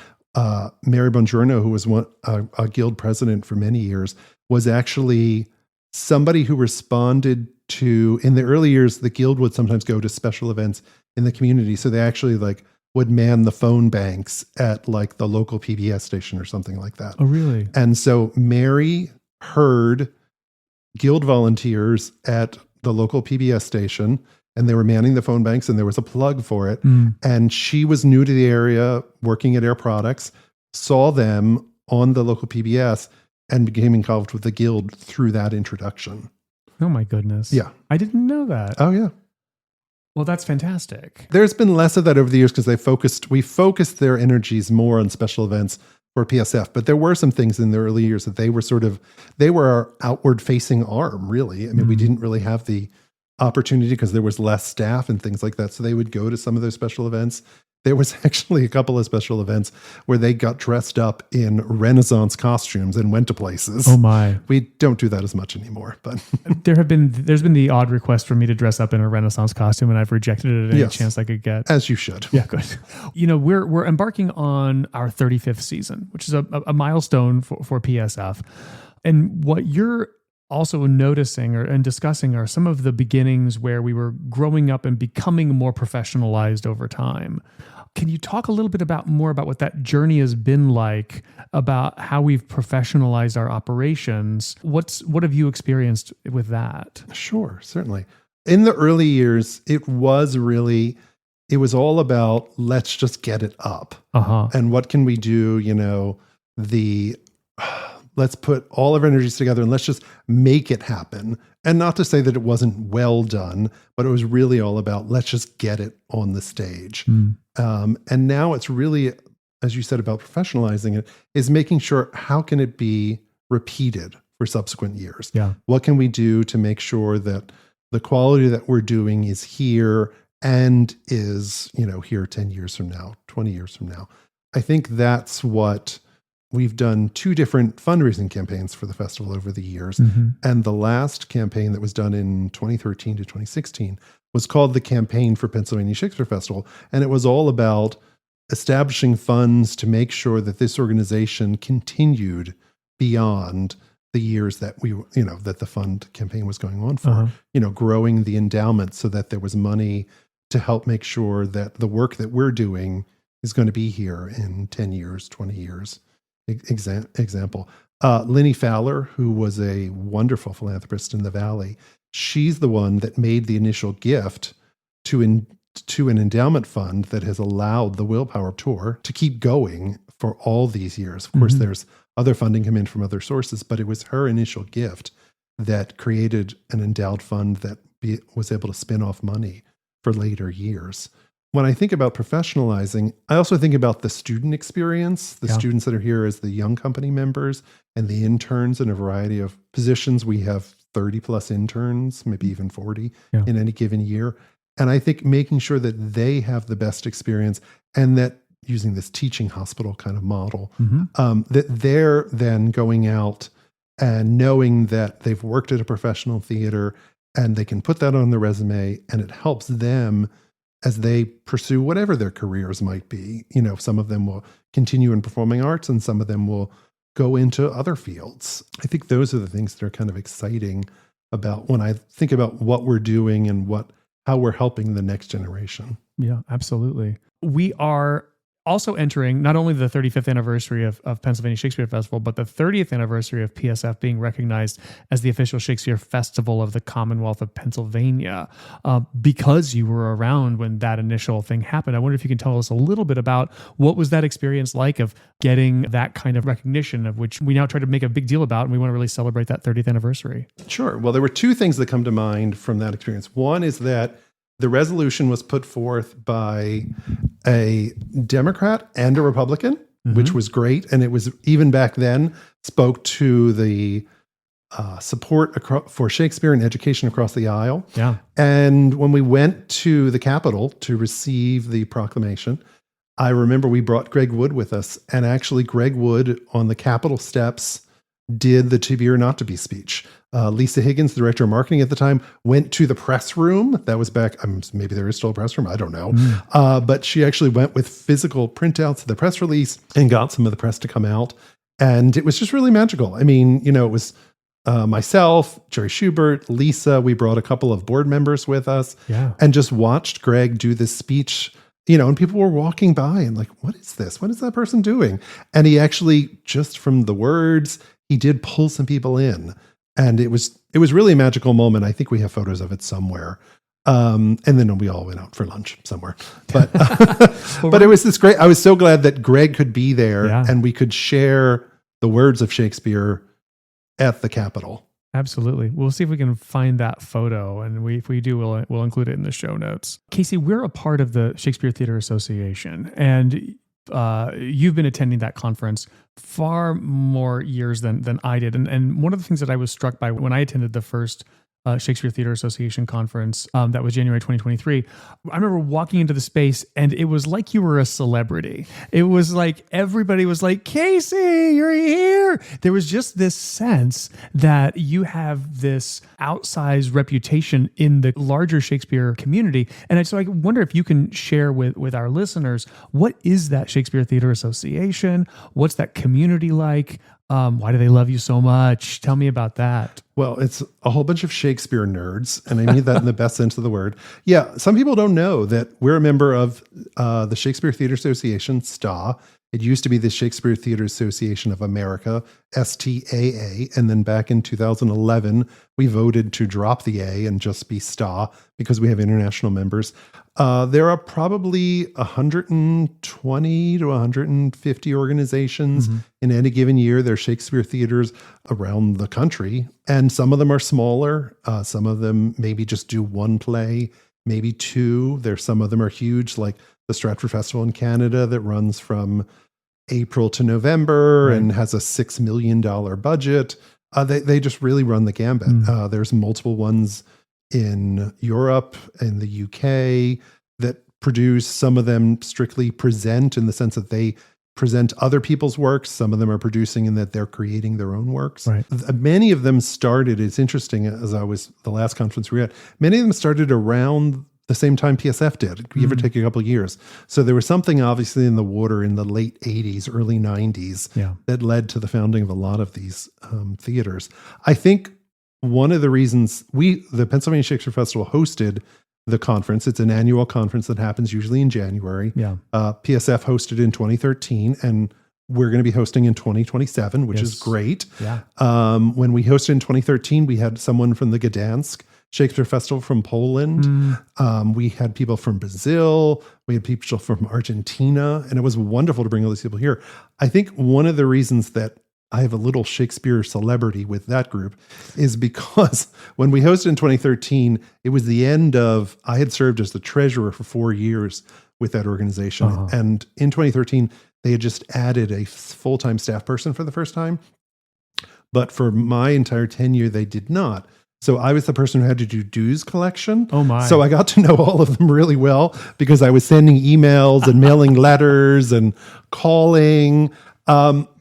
Mary Bongiorno, who was a Guild president for many years, was actually somebody who responded to, in the early years, the Guild would sometimes go to special events in the community. So they actually would man the phone banks at the local PBS station or something like that. Oh, really? And so Mary heard Guild volunteers at the local PBS station, and they were manning the phone banks, and there was a plug for it. And she was new to the area, working at Air Products, saw them on the local PBS, and became involved with the Guild through that introduction. Oh my goodness. Yeah. I didn't know that. Oh yeah. Well, that's fantastic. There's been less of that over the years because we focused their energies more on special events for PSF, but there were some things in the early years that they were our outward facing arm, really. I mean, we didn't really have the opportunity because there was less staff and things like that. So they would go to some of those special events. There was actually a couple of special events where they got dressed up in Renaissance costumes and went to places. Oh my. We don't do that as much anymore, but there's been the odd request for me to dress up in a Renaissance costume, and I've rejected it at any chance I could get. As you should. Yeah, good. We're embarking on our 35th season, which is a milestone for PSF. And what you're also noticing and discussing are some of the beginnings where we were growing up and becoming more professionalized over time. Can you talk a little bit more about what that journey has been like, about how we've professionalized our operations? What have you experienced with that? Sure, Certainly. In the early years, it was all about, let's just get it up. And what can we do? Let's put all of our energies together and let's just make it happen. And not to say that it wasn't well done, but it was really all about, let's just get it on the stage. And now it's really, as you said about professionalizing it, is making sure, how can it be repeated for subsequent years? Yeah. What can we do to make sure that the quality that we're doing is here and is, here 10 years from now, 20 years from now? I think that's what we've done. 2 different fundraising campaigns for the festival over the years. And the last campaign that was done in 2013 to 2016 was called the Campaign for Pennsylvania Shakespeare Festival. And it was all about establishing funds to make sure that this organization continued beyond the years that that the fund campaign was going on for, growing the endowment so that there was money to help make sure that the work that we're doing is going to be here in 10 years, 20 years. Example, Linny Fowler, who was a wonderful philanthropist in the Valley, she's the one that made the initial gift to an endowment fund that has allowed the Willpower Tour to keep going for all these years. Of course, there's other funding come in from other sources, but it was her initial gift that created an endowed fund that was able to spin off money for later years. When I think about professionalizing, I also think about the student experience, the students that are here as the young company members and the interns in a variety of positions. We have 30 plus interns, maybe even 40 in any given year. And I think making sure that they have the best experience and that using this teaching hospital kind of model, that they're then going out and knowing that they've worked at a professional theater and they can put that on their resume, and it helps them as they pursue whatever their careers might be. You know, some of them will continue in performing arts and some of them will go into other fields. I think those are the things that are kind of exciting about when I think about what we're doing and how we're helping the next generation. Yeah, absolutely. We are also entering not only the 35th anniversary of Pennsylvania Shakespeare Festival, but the 30th anniversary of PSF being recognized as the official Shakespeare Festival of the Commonwealth of Pennsylvania. Because you were around when that initial thing happened, I wonder if you can tell us a little bit about what was that experience like of getting that kind of recognition, of which we now try to make a big deal about, and we want to really celebrate that 30th anniversary. Sure. Well, there were two things that come to mind from that experience. One is that the resolution was put forth by a Democrat and a Republican, which was great. And it was, even back then, spoke to the support for Shakespeare and education across the aisle. Yeah. And when we went to the Capitol to receive the proclamation, I remember we brought Greg Wood with us. And actually, Greg Wood on the Capitol steps did the To Be or Not to Be speech. Lisa Higgins, the director of marketing at the time, went to the press room. That was back, maybe there is still a press room, I don't know. But she actually went with physical printouts of the press release and got some of the press to come out. And it was just really magical. I mean, you know, it was myself, Jerry Schubert, Lisa, we brought a couple of board members with us and just watched Greg do this speech. You know, and people were walking by and like, what is this? What is that person doing? And he actually, just from the words, he did pull some people in. And it was really a magical moment. I think we have photos of it somewhere. And then we all went out for lunch somewhere. But but it was this great, I was so glad that Greg could be there and we could share the words of Shakespeare at the Capitol. Absolutely. We'll see if we can find that photo, and if we do, we'll include it in the show notes. Casey, we're a part of the Shakespeare Theater Association, and you've been attending that conference far more years than I did. And one of the things that I was struck by when I attended the first Shakespeare Theater Association conference, that was January 2023. I remember walking into the space and it was like you were a celebrity. It was like everybody was like, Casey, you're here. There was just this sense that you have this outsized reputation in the larger Shakespeare community. And so I wonder if you can share with our listeners, what is that Shakespeare Theater Association? What's that community like? Why do they love you so much? Tell me about that. Well, it's a whole bunch of Shakespeare nerds, and I mean that in the best sense of the word. Yeah, some people don't know that we're a member of the Shakespeare Theater Association, STA. It used to be the Shakespeare Theater Association of America, STAA, and then back in 2011, we voted to drop the A and just be STA because we have international members. There are probably 120 to 150 organizations in any given year. There are Shakespeare theaters around the country, and some of them are smaller. Some of them maybe just do one play, maybe two. Some of them are huge, like the Stratford Festival in Canada that runs from April to November and has a $6 million budget. They just really run the gambit. There's multiple ones in Europe and the UK that produce. Some of them strictly present in the sense that they present other people's works. Some of them are producing in that they're creating their own works. Right. Many of them started, it's interesting, the last conference we were at, many of them started around the same time PSF did, give or take a couple of years. So there was something obviously in the water in the late 80s, early 90s that led to the founding of a lot of these theaters. I think one of the reasons the Pennsylvania Shakespeare Festival hosted the conference, it's an annual conference that happens usually in January. PSF hosted in 2013, and we're going to be hosting in 2027, which is great. When we hosted in 2013, we had someone from the Gdansk Shakespeare Festival from Poland. We had people from Brazil. We had people from Argentina. And it was wonderful to bring all these people here. I think one of the reasons that I have a little Shakespeare celebrity with that group is because when we hosted in 2013, it was the end of, I had served as the treasurer for 4 years with that organization. And in 2013, they had just added a full-time staff person for the first time. But for my entire tenure, they did not. So I was the person who had to do dues collection. Oh my. So I got to know all of them really well because I was sending emails and mailing letters and calling.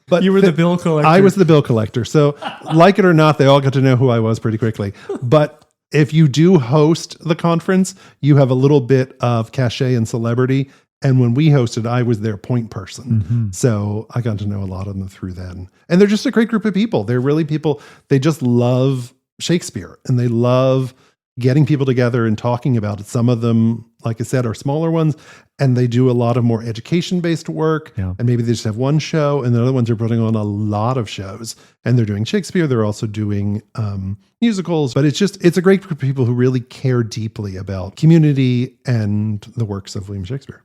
But you were the bill collector. I was the bill collector. So like it or not, they all got to know who I was pretty quickly. But if you do host the conference, you have a little bit of cachet and celebrity. And when we hosted, I was their point person. So I got to know a lot of them through then. And they're just a great group of people. They're really people, they just love Shakespeare and they love getting people together and talking about it. Some of them, like I said, are smaller ones, and they do a lot of more education-based work. And maybe they just have one show, and the other ones are putting on a lot of shows. And they're doing Shakespeare. They're also doing musicals. But it's a great group of people who really care deeply about community and the works of William Shakespeare.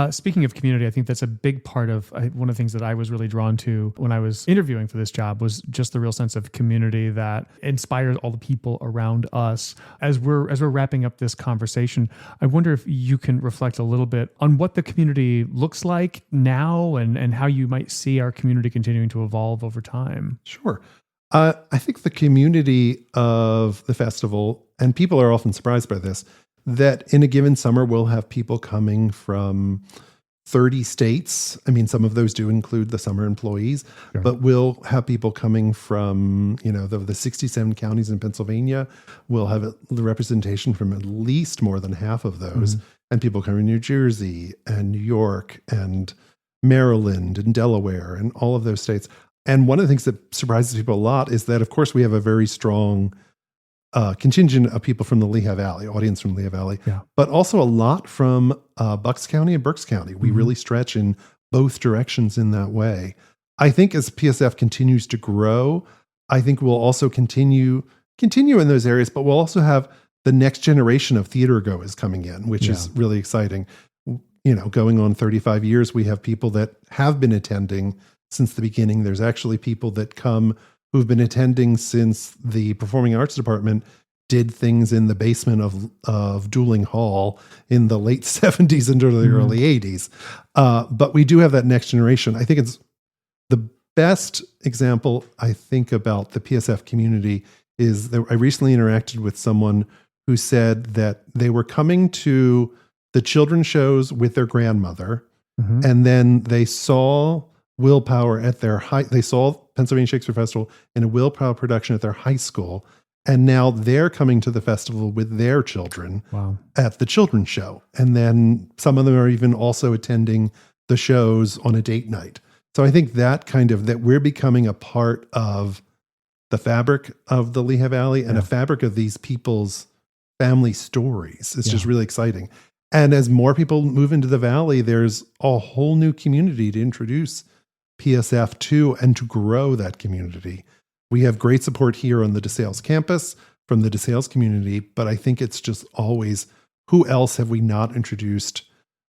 Speaking of community, I think that's a big part of one of the things that I was really drawn to when I was interviewing for this job was just the real sense of community that inspires all the people around us. As we're wrapping up this conversation, I wonder if you can reflect a little bit on what the community looks like now and how you might see our community continuing to evolve over time. Sure. I think the community of the festival, and people are often surprised by this, that in a given summer, we'll have people coming from 30 states. I mean, some of those do include the summer employees, but we'll have people coming from, the 67 counties in Pennsylvania. We'll have the representation from at least more than half of those. And people coming from New Jersey and New York and Maryland and Delaware and all of those states. And one of the things that surprises people a lot is that, of course, we have a very strong contingent of people from the Lehigh Valley, audience from Lehigh Valley, but also a lot from Bucks County and Berks County. We really stretch in both directions in that way. I think as PSF continues to grow, I think we'll also continue in those areas, but we'll also have the next generation of theater goers coming in, which is really exciting. Going on 35 years, we have people that have been attending since the beginning. There's actually people that come who've been attending since the Performing Arts Department did things in the basement of Dueling Hall in the late 70s into the early 80s. But we do have that next generation. I think it's the best example, I think, about the PSF community is that I recently interacted with someone who said that they were coming to the children's shows with their grandmother, and then they saw Willpower at their they saw Pennsylvania Shakespeare Festival in a Willpower production at their high school. And now they're coming to the festival with their children at the children's show. And then some of them are even also attending the shows on a date night. So I think that we're becoming a part of the fabric of the Lehigh Valley and a fabric of these people's family stories. It's just really exciting. And as more people move into the Valley, there's a whole new community to introduce PSF to and to grow that community. We have great support here on the DeSales campus from the DeSales community, but I think it's just always, who else have we not introduced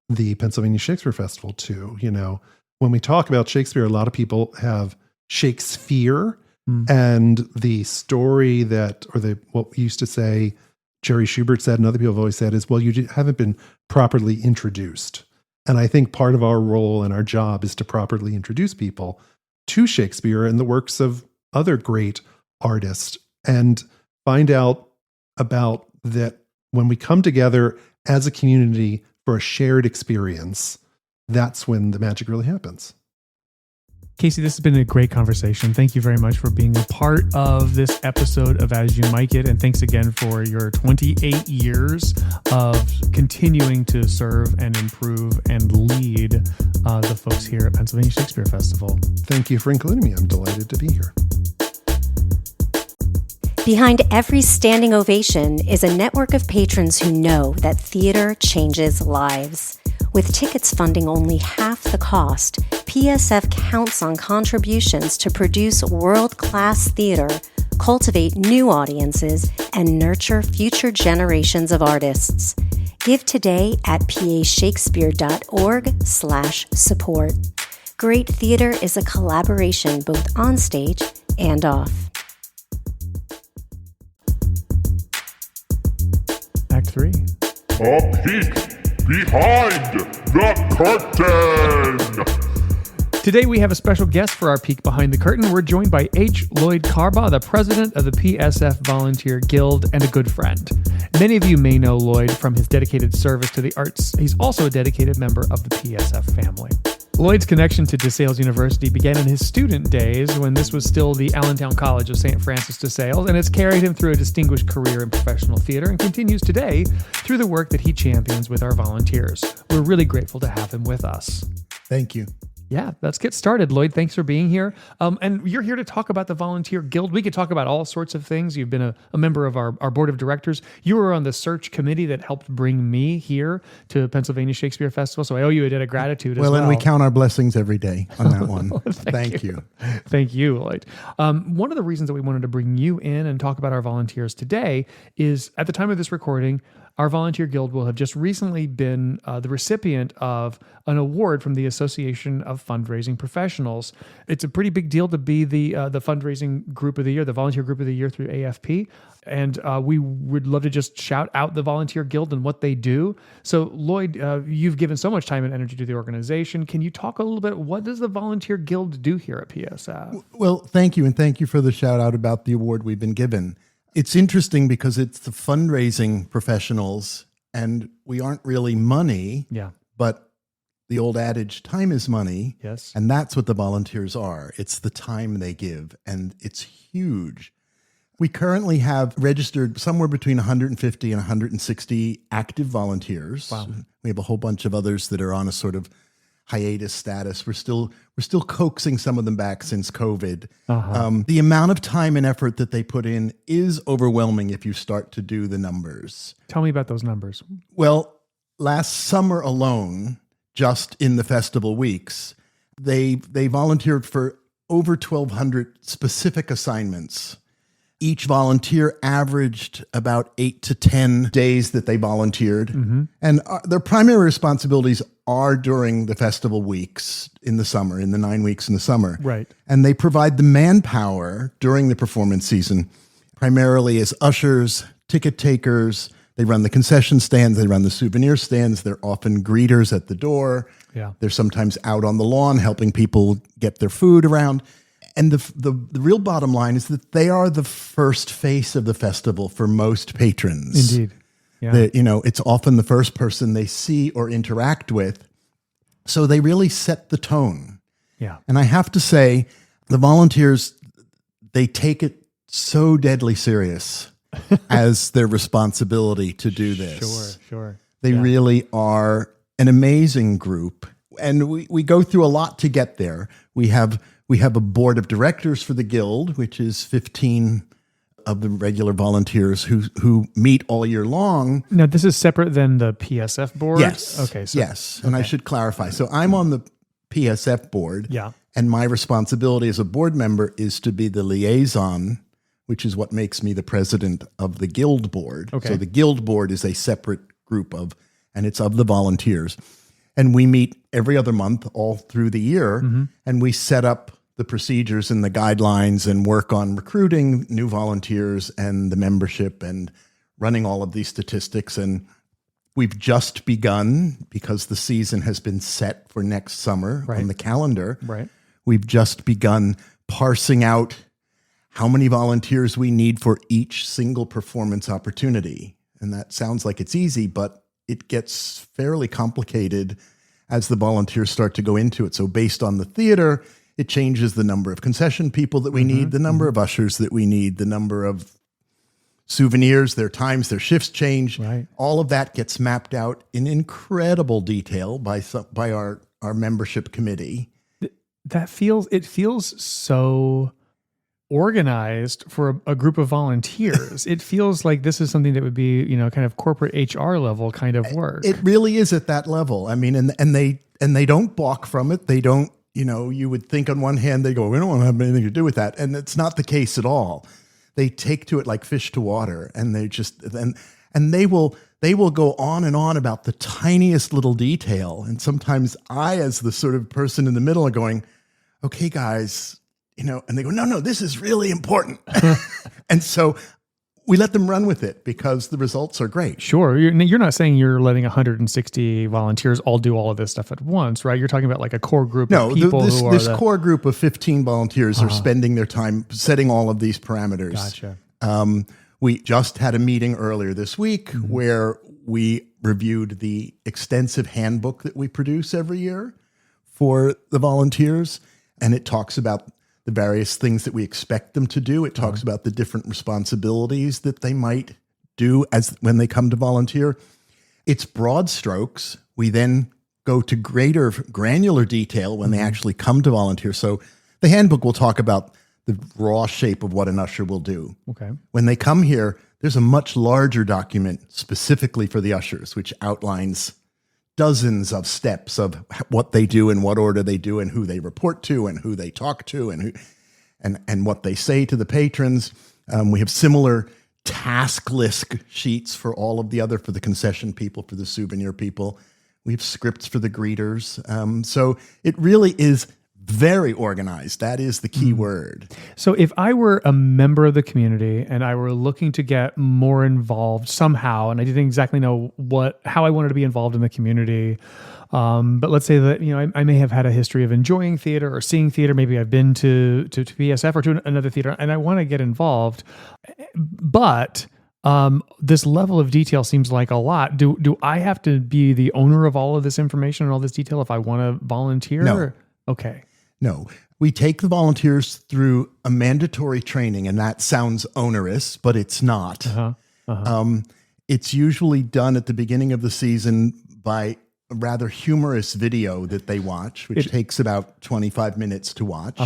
the Pennsylvania Shakespeare Festival to? When we talk about Shakespeare, a lot of people have Shakespeare and the story what we used to say, Jerry Schubert said, and other people have always said is, well, you haven't been properly introduced. And I think part of our role and our job is to properly introduce people to Shakespeare and the works of other great artists and find out about that when we come together as a community for a shared experience, that's when the magic really happens. Casey, this has been a great conversation. Thank you very much for being a part of this episode of As You Mic It. And thanks again for your 28 years of continuing to serve and improve and lead the folks here at Pennsylvania Shakespeare Festival. Thank you for including me. I'm delighted to be here. Behind every standing ovation is a network of patrons who know that theater changes lives. With tickets funding only half the cost, PSF counts on contributions to produce world-class theater cultivate new audiences, and nurture future generations of artists. Give today at pashakespeare.org/support. Great theater is a collaboration both on stage and off. Act 3. A peek behind the curtain. Today we have a special guest for our Peek Behind the Curtain. We're joined by H. Lloyd Carbaugh, the president of the PSF Volunteer Guild and a good friend. Many of you may know Lloyd from his dedicated service to the arts. He's also a dedicated member of the PSF family. Lloyd's connection to DeSales University began in his student days when this was still the Allentown College of St. Francis de Sales, and it's carried him through a distinguished career in professional theater and continues today through the work that he champions with our volunteers. We're really grateful to have him with us. Thank you. Yeah, let's get started. Lloyd, thanks for being here. And you're here to talk about the Volunteer Guild. We could talk about all sorts of things. You've been a member of our board of directors. You were on the search committee that helped bring me here to Pennsylvania Shakespeare Festival. So I owe you a debt of gratitude as well. Well, and we count our blessings every day on that one. Thank you. Thank you, Lloyd. One of the reasons that we wanted to bring you in and talk about our volunteers today is at the time of this recording, our Volunteer Guild will have just recently been the recipient of an award from the Association of Fundraising Professionals. It's a pretty big deal to be the fundraising group of the year, the volunteer group of the year through AFP. And we would love to just shout out the Volunteer Guild and what they do. So Lloyd, you've given so much time and energy to the organization. Can you talk a little bit, what does the Volunteer Guild do here at PSF? Well, thank you. And thank you for the shout out about the award we've been given. It's interesting because it's the fundraising professionals and we aren't really money, but the old adage, time is money. Yes. And that's what the volunteers are. It's the time they give, and it's huge. We currently have registered somewhere between 150 and 160 active volunteers. Wow. We have a whole bunch of others that are on a sort of hiatus status. We're still coaxing some of them back since COVID. The amount of time and effort that they put in is overwhelming if you start to do the numbers. Tell me about those numbers. Well, last summer alone, just in the festival weeks, they volunteered for over 1,200 specific assignments. Each volunteer averaged about 8 to 10 days that they volunteered. And their primary responsibilities are during the festival weeks in the summer, in the 9 weeks in the summer. Right. And they provide the manpower during the performance season, primarily as ushers, ticket takers. They run the concession stands. They run the souvenir stands. They're often greeters at the door. Yeah. They're sometimes out on the lawn helping people get their food around. And the real bottom line is that they are the first face of the festival for most patrons. Indeed. Yeah. It's often the first person they see or interact with. So they really set the tone. Yeah. And I have to say, the volunteers, they take it so deadly serious as their responsibility to do this. Sure. They really are an amazing group. And we go through a lot to get there. We have a board of directors for the Guild, which is 15 of the regular volunteers who meet all year long. Now, this is separate than the PSF board? Yes. Okay. Yes. And I should clarify. So I'm on the PSF board. Yeah. And my responsibility as a board member is to be the liaison, which is what makes me the president of the Guild board. Okay. So the Guild board is a separate group and it's of the volunteers. And we meet every other month all through the year, and we set up the procedures and the guidelines and work on recruiting new volunteers and the membership and running all of these statistics. And we've just begun, because the season has been set for next summer on the calendar. Right. We've just begun parsing out how many volunteers we need for each single performance opportunity. And that sounds like it's easy, but it gets fairly complicated as the volunteers start to go into it. So based on the theater, it changes the number of concession people that we need, the number of ushers that we need, the number of souvenirs, their times, their shifts change. Right. All of that gets mapped out in incredible detail by our membership committee. It feels so organized for a group of volunteers. It feels like this is something that would be, kind of corporate HR level kind of work. It really is at that level. I mean, and they don't balk from it. They don't, you would think on one hand, they go, we don't want to have anything to do with that. And it's not the case at all. they take to it like fish to water, and they will go on and on about the tiniest little detail. And sometimes I, as the sort of person in the middle, are going, okay, guys, and they go, no, this is really important. And so we let them run with it because the results are great. Sure. You're not saying you're letting 160 volunteers all do all of this stuff at once, right? You're talking about like a core group of people this core group of 15 volunteers are spending their time setting all of these parameters. Gotcha. We just had a meeting earlier this week where we reviewed the extensive handbook that we produce every year for the volunteers. And it talks about the various things that we expect them to do. It talks about the different responsibilities that they might do when they come to volunteer. It's broad strokes. We then go to greater granular detail when they actually come to volunteer. So the handbook will talk about the raw shape of what an usher will do. Okay. When they come here, there's a much larger document specifically for the ushers, which outlines dozens of steps of what they do and what order they do and who they report to and who they talk to and what they say to the patrons. We have similar task list sheets for all of for the concession people, for the souvenir people. We have scripts for the greeters. So it really is very organized. That is the key word. So if I were a member of the community and I were looking to get more involved somehow, and I didn't exactly know how I wanted to be involved in the community, but let's say that I may have had a history of enjoying theater or seeing theater. Maybe I've been to PSF or to another theater, and I want to get involved, but this level of detail seems like a lot. Do I have to be the owner of all of this information and all this detail if I want to volunteer? No. Okay. No, we take the volunteers through a mandatory training, and that sounds onerous, but it's not. It's usually done at the beginning of the season by a rather humorous video that they watch, which takes about 25 minutes to watch,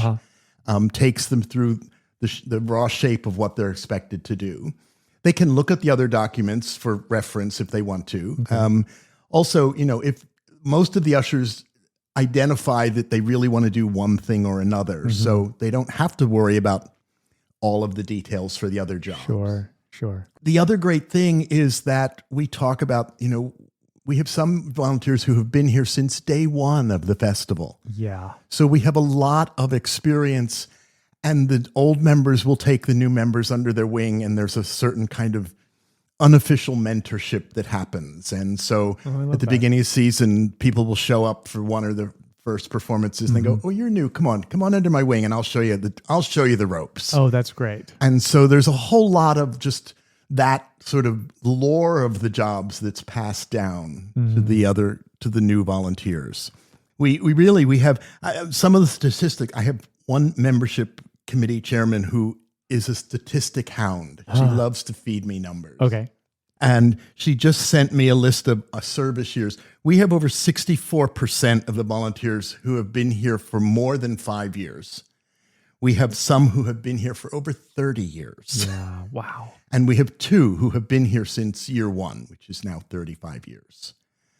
takes them through the raw shape of what they're expected to do. They can look at the other documents for reference if they want to. Okay. Also, if most of the ushers identify that they really want to do one thing or another. So they don't have to worry about all of the details for the other jobs. Sure. The other great thing is that we talk about, we have some volunteers who have been here since day one of the festival. Yeah. So we have a lot of experience, and the old members will take the new members under their wing, and there's a certain kind of unofficial mentorship that happens. And so at the beginning of the season, people will show up for one of the first performances and they go, oh, you're new. Come on under my wing and I'll show you the ropes. Oh, that's great. And so there's a whole lot of just that sort of lore of the jobs that's passed down to the new volunteers. We have some of the statistics. I have one membership committee chairman who is a statistic hound. She loves to feed me numbers. Okay. And she just sent me a list of service years. We have over 64% of the volunteers who have been here for more than 5 years. We have some who have been here for over 30 years. Yeah, wow. And we have 2 who have been here since year 1, which is now 35 years.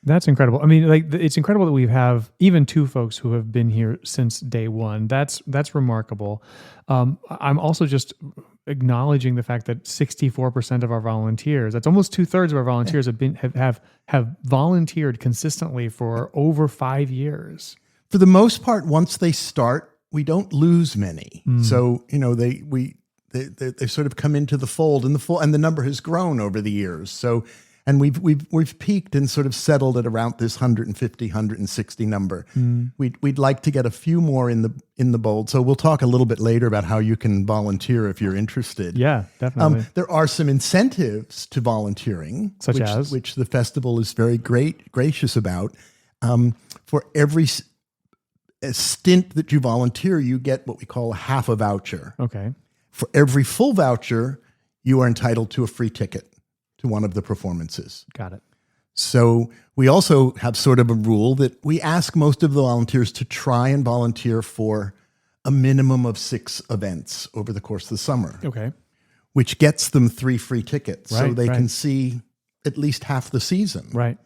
That's incredible. I mean, it's incredible that we have even 2 folks who have been here since day 1. That's remarkable. I'm also just acknowledging the fact that 64% of our volunteers, that's almost 2/3 of our volunteers have volunteered consistently for over 5 years. For the most part, once they start, we don't lose many. So, they sort of come into the fold, and the number has grown over the years. So, and we've peaked and sort of settled at around this 150, 160 number. We'd like to get a few more in the bold. So we'll talk a little bit later about how you can volunteer if you're interested. Yeah, definitely. There are some incentives to volunteering, which the festival is very gracious about. For every stint that you volunteer, you get what we call a half a voucher. Okay. For every full voucher, you are entitled to a free ticket to one of the performances. Got it. So we also have sort of a rule that we ask most of the volunteers to try and volunteer for a minimum of 6 events over the course of the summer. Okay. Which gets them 3 free tickets. So they right. can see at least half the season. Right.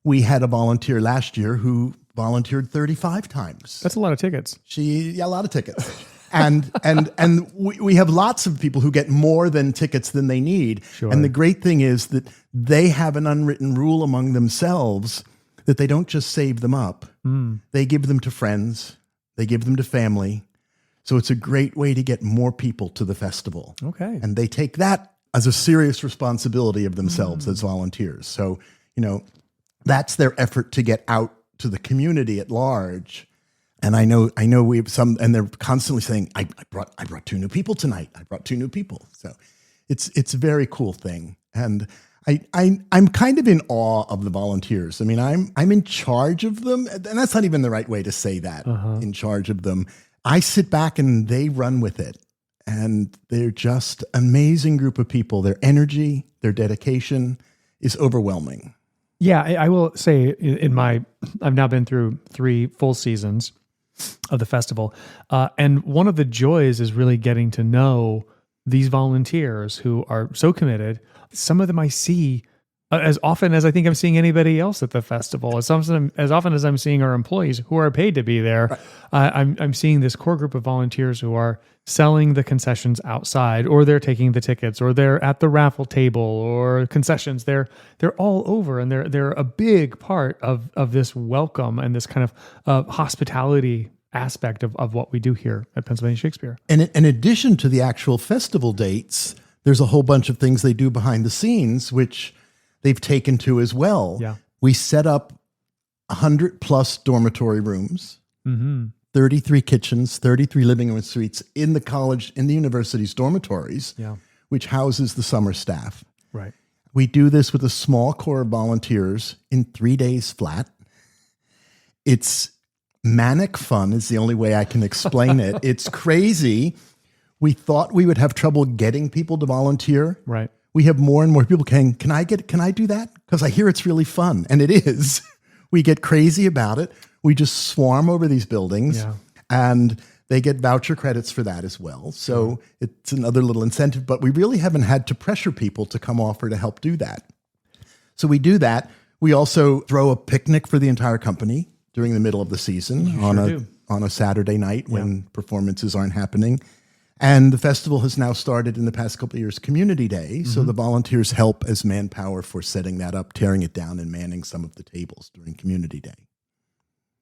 We had a volunteer last year who volunteered 35 times. That's a lot of tickets. A lot of tickets. And we have lots of people who get more than tickets than they need. Sure. And the great thing is that they have an unwritten rule among themselves that they don't just save them up. They give them to friends. They give them to family. So it's a great way to get more people to the festival. Okay. And they take that as a serious responsibility of themselves as volunteers. So, that's their effort to get out to the community at large. And I know we have some, and they're constantly saying, I brought 2 new people tonight. I brought 2 new people. So it's a very cool thing. And I'm kind of in awe of the volunteers. I mean, I'm in charge of them, and that's not even the right way to say that, in charge of them. I sit back and they run with it. And they're just an amazing group of people. Their energy, their dedication is overwhelming. Yeah, I will say I've now been through 3 full seasons of the festival. And one of the joys is really getting to know these volunteers who are so committed. Some of them I see as often as I think I'm seeing anybody else at the festival. As often as I'm seeing our employees who are paid to be there, I'm seeing this core group of volunteers who are selling the concessions outside, or they're taking the tickets, or they're at the raffle table, or concessions. They're all over, and they're a big part of this welcome and this kind of hospitality aspect of what we do here at Pennsylvania Shakespeare. And in addition to the actual festival dates, there's a whole bunch of things they do behind the scenes, which they've taken to as well. Yeah. We set up 100+ dormitory rooms, 33 kitchens, 33 living room suites in the university's dormitories, which houses the summer staff. Right. We do this with a small core of volunteers in 3 days flat. It's manic fun is the only way I can explain it. It's crazy. We thought we would have trouble getting people to volunteer. Right. We have more and more people saying, can I do that? Because I hear it's really fun. And it is. We get crazy about it. We just swarm over these buildings, and they get voucher credits for that as well. So it's another little incentive, but we really haven't had to pressure people to come offer to help do that. So we do that. We also throw a picnic for the entire company during the middle of the season on a Saturday night when performances aren't happening. And the festival has now started in the past couple of years, Community Day. So the volunteers help as manpower for setting that up, tearing it down, and manning some of the tables during Community Day.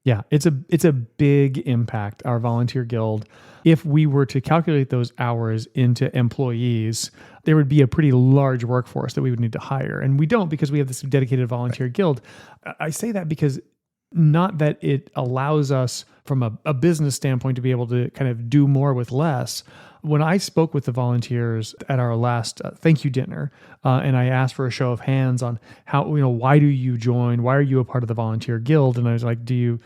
Yeah, it's a big impact, our volunteer guild. If we were to calculate those hours into employees, there would be a pretty large workforce that we would need to hire. And we don't, because we have this dedicated volunteer guild. I say that because not that it allows us from a business standpoint to be able to kind of do more with less. When I spoke with the volunteers at our last thank you dinner, and I asked for a show of hands on how, why do you join? Why are you a part of the volunteer guild? And I was like, do you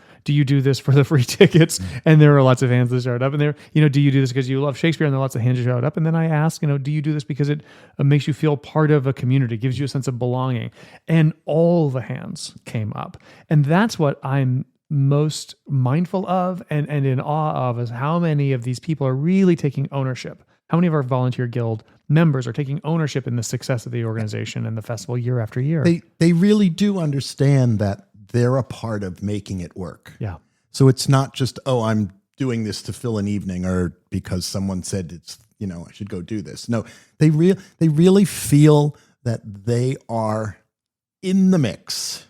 do this for the free tickets? And there were lots of hands that showed up. And there, do you do this because you love Shakespeare? And there were lots of hands that showed up. And then I asked, do you do this because it makes you feel part of a community, gives you a sense of belonging? And all the hands came up. And that's what I'm most mindful of and in awe of, is how many of these people are really taking ownership. How many of our volunteer guild members are taking ownership in the success of the organization and the festival year after year? They really do understand that they're a part of making it work. Yeah. So it's not just, I'm doing this to fill an evening, or because someone said it's, I should go do this. No, they really feel that they are in the mix.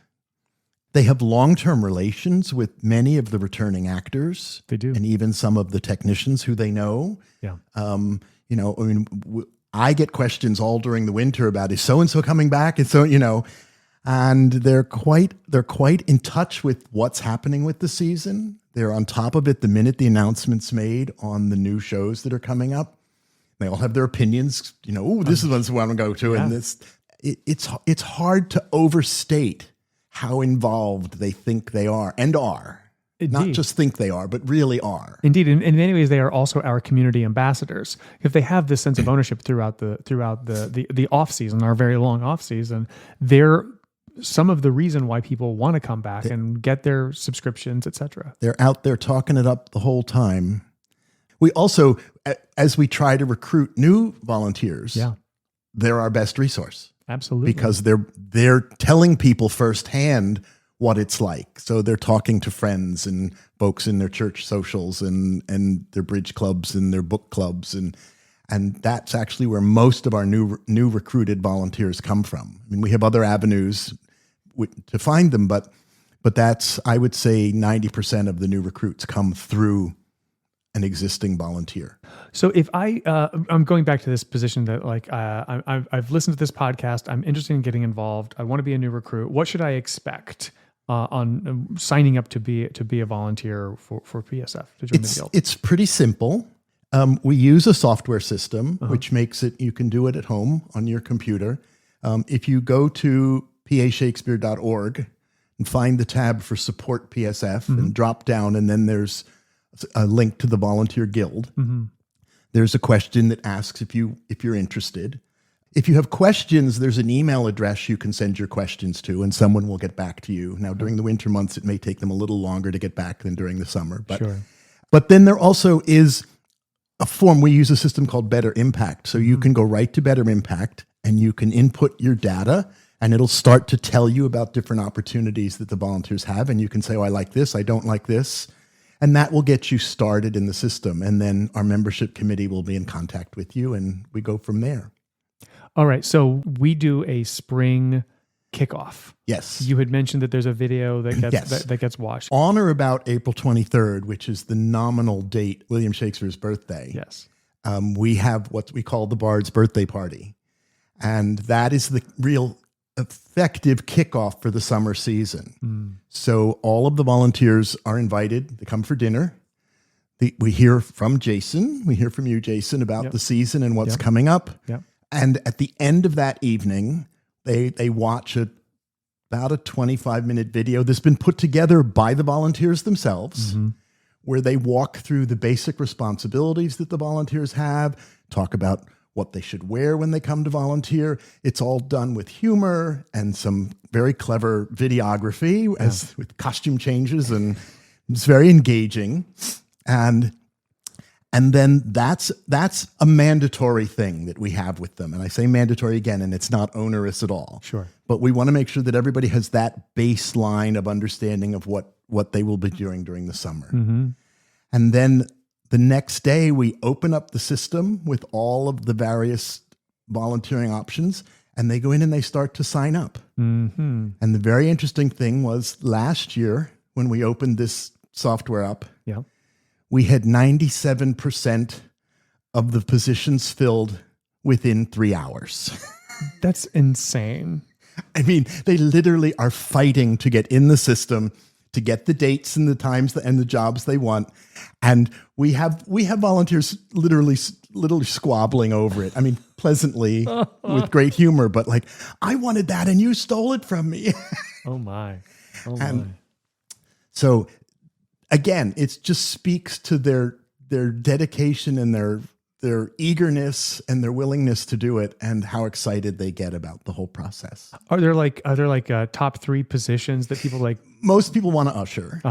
They have long-term relations with many of the returning actors. They do. And even some of the technicians who they know. Yeah. I get questions all during the winter about, is so-and-so coming back? And so, and they're quite in touch with what's happening with the season. They're on top of it the minute the announcement's made on the new shows that are coming up. They all have their opinions, this is what I want to go to. Yeah. And it's hard to overstate how involved they think they are and are. Indeed. Not just think they are, but really are. Indeed. In many ways, they are also our community ambassadors. If they have this sense of ownership throughout the off season, our very long off season, they're some of the reason why people want to come back and get their subscriptions, etc. They're out there talking it up the whole time. We also, as we try to recruit new volunteers, they're our best resource. Absolutely. Because they're telling people firsthand what it's like. So they're talking to friends and folks in their church socials and their bridge clubs and their book clubs. And that's actually where most of our new recruited volunteers come from. I mean, we have other avenues to find them, but that's, I would say, 90% of the new recruits come through an existing volunteer. So if I'm going back to this position that I've listened to this podcast, I'm interested in getting involved, I want to be a new recruit. What should I expect on signing up to be a volunteer for PSF to join the guild? It's pretty simple. We use a software system, which makes it, you can do it at home on your computer. If you go to pashakespeare.org and find the tab for support PSF and drop down, and then there's a link to the Volunteer Guild. There's a question that asks if you're interested. If you have questions, there's an email address you can send your questions to, and someone will get back to you. Now, during the winter months, it may take them a little longer to get back than during the summer. But then there also is a form. We use a system called Better Impact. So you can go right to Better Impact, and you can input your data, and it'll start to tell you about different opportunities that the volunteers have. And you can say, oh, I like this, I don't like this. And that will get you started in the system. And then our membership committee will be in contact with you, and we go from there. All right. So we do a spring kickoff. Yes. You had mentioned that there's a video that gets that gets watched. On or about April 23rd, which is the nominal date, William Shakespeare's birthday. Yes. We have what we call the Bard's Birthday Party. And that is the real effective kickoff for the summer season. So all of the volunteers are invited to come for dinner. We hear from Jason. We hear from you, Jason, about the season and what's coming up. And at the end of that evening, they watch about a 25-minute video that's been put together by the volunteers themselves, where they walk through the basic responsibilities that the volunteers have, talk about what they should wear when they come to volunteer. It's all done with humor and some very clever videography with costume changes, and it's very engaging. And then that's a mandatory thing that we have with them. And I say mandatory again, and it's not onerous at all. Sure. But we want to make sure that everybody has that baseline of understanding of what they will be doing during the summer. And then the next day, we open up the system with all of the various volunteering options, and they go in and they start to sign up. And the very interesting thing was last year, when we opened this software up, we had 97% of the positions filled within 3 hours. That's insane. I mean, they literally are fighting to get in the system, to get the dates and the times and the jobs they want. And we have volunteers literally squabbling over it. I mean, pleasantly with great humor, but like, I wanted that and you stole it from me. Oh my. And so again, it just speaks to their dedication and their eagerness and their willingness to do it, and how excited they get about the whole process. Are there top 3 positions that people like? Most people want to usher.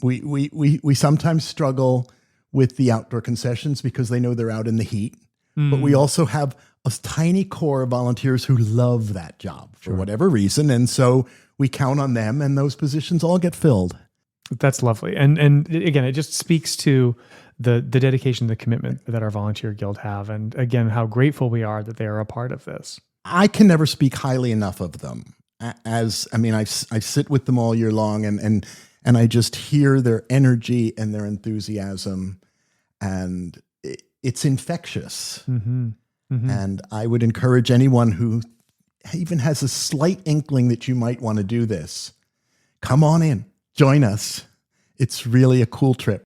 We sometimes struggle with the outdoor concessions because they know they're out in the heat. But we also have a tiny core of volunteers who love that job for whatever reason. And so we count on them, and those positions all get filled. That's lovely. And again, it just speaks to the dedication, the commitment that our volunteer guild have. And again, how grateful we are that they are a part of this. I can never speak highly enough of them. I sit with them all year long, and I just hear their energy and their enthusiasm, and it's infectious. And I would encourage anyone who even has a slight inkling that you might want to do this, come on in, join us. It's really a cool trip.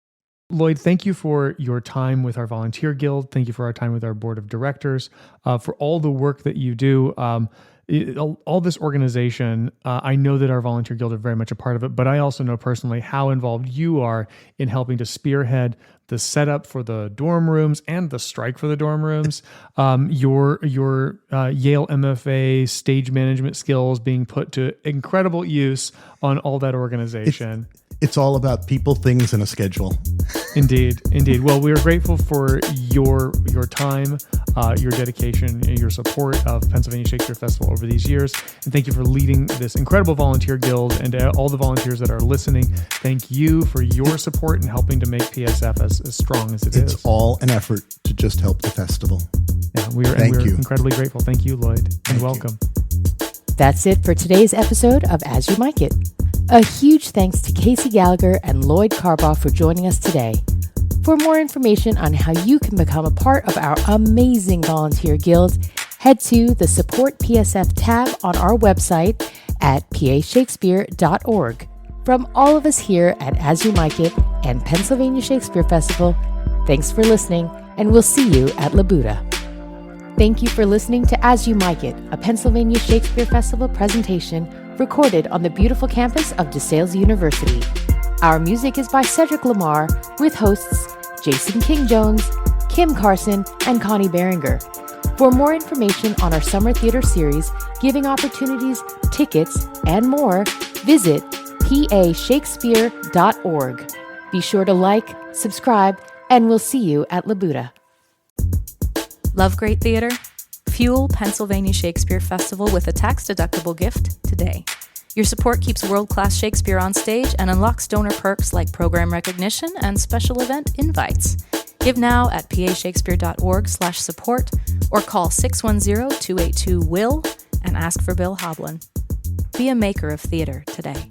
Lloyd, thank you for your time with our volunteer guild. Thank you for our time with our board of directors, for all the work that you do. All this organization, I know that our volunteer guild are very much a part of it, but I also know personally how involved you are in helping to spearhead the setup for the dorm rooms and the strike for the dorm rooms, your Yale MFA stage management skills being put to incredible use on all that organization. It's all about people, things, and a schedule. Indeed. Well, we are grateful for your time, your dedication, your support of Pennsylvania Shakespeare Festival over these years. And thank you for leading this incredible volunteer guild, and to all the volunteers that are listening. Thank you for your support and helping to make PSF as strong as it is. It's all an effort to just help the festival. Yeah, we're incredibly grateful. Thank you, Lloyd, and welcome. That's it for today's episode of As You Mic It. A huge thanks to Casey Gallagher and Lloyd Carbaugh for joining us today. For more information on how you can become a part of our amazing volunteer guild, head to the Support PSF tab on our website at pashakespeare.org. From all of us here at As You Mic It and Pennsylvania Shakespeare Festival, thanks for listening, and we'll see you at La Buddha. Thank you for listening to As You Mic It, a Pennsylvania Shakespeare Festival presentation recorded on the beautiful campus of DeSales University. Our music is by Cedric Lamar, with hosts Jason King-Jones, Kim Carson, and Connie Behringer. For more information on our summer theater series, giving opportunities, tickets, and more, visit pashakespeare.org. Be sure to like, subscribe, and we'll see you at La Buddha. Love great theater? Fuel Pennsylvania Shakespeare Festival with a tax-deductible gift today. Your support keeps world-class Shakespeare on stage and unlocks donor perks like program recognition and special event invites. Give now at pashakespeare.org/support or call 610-282-WILL and ask for Bill Hoblin. Be a maker of theater today.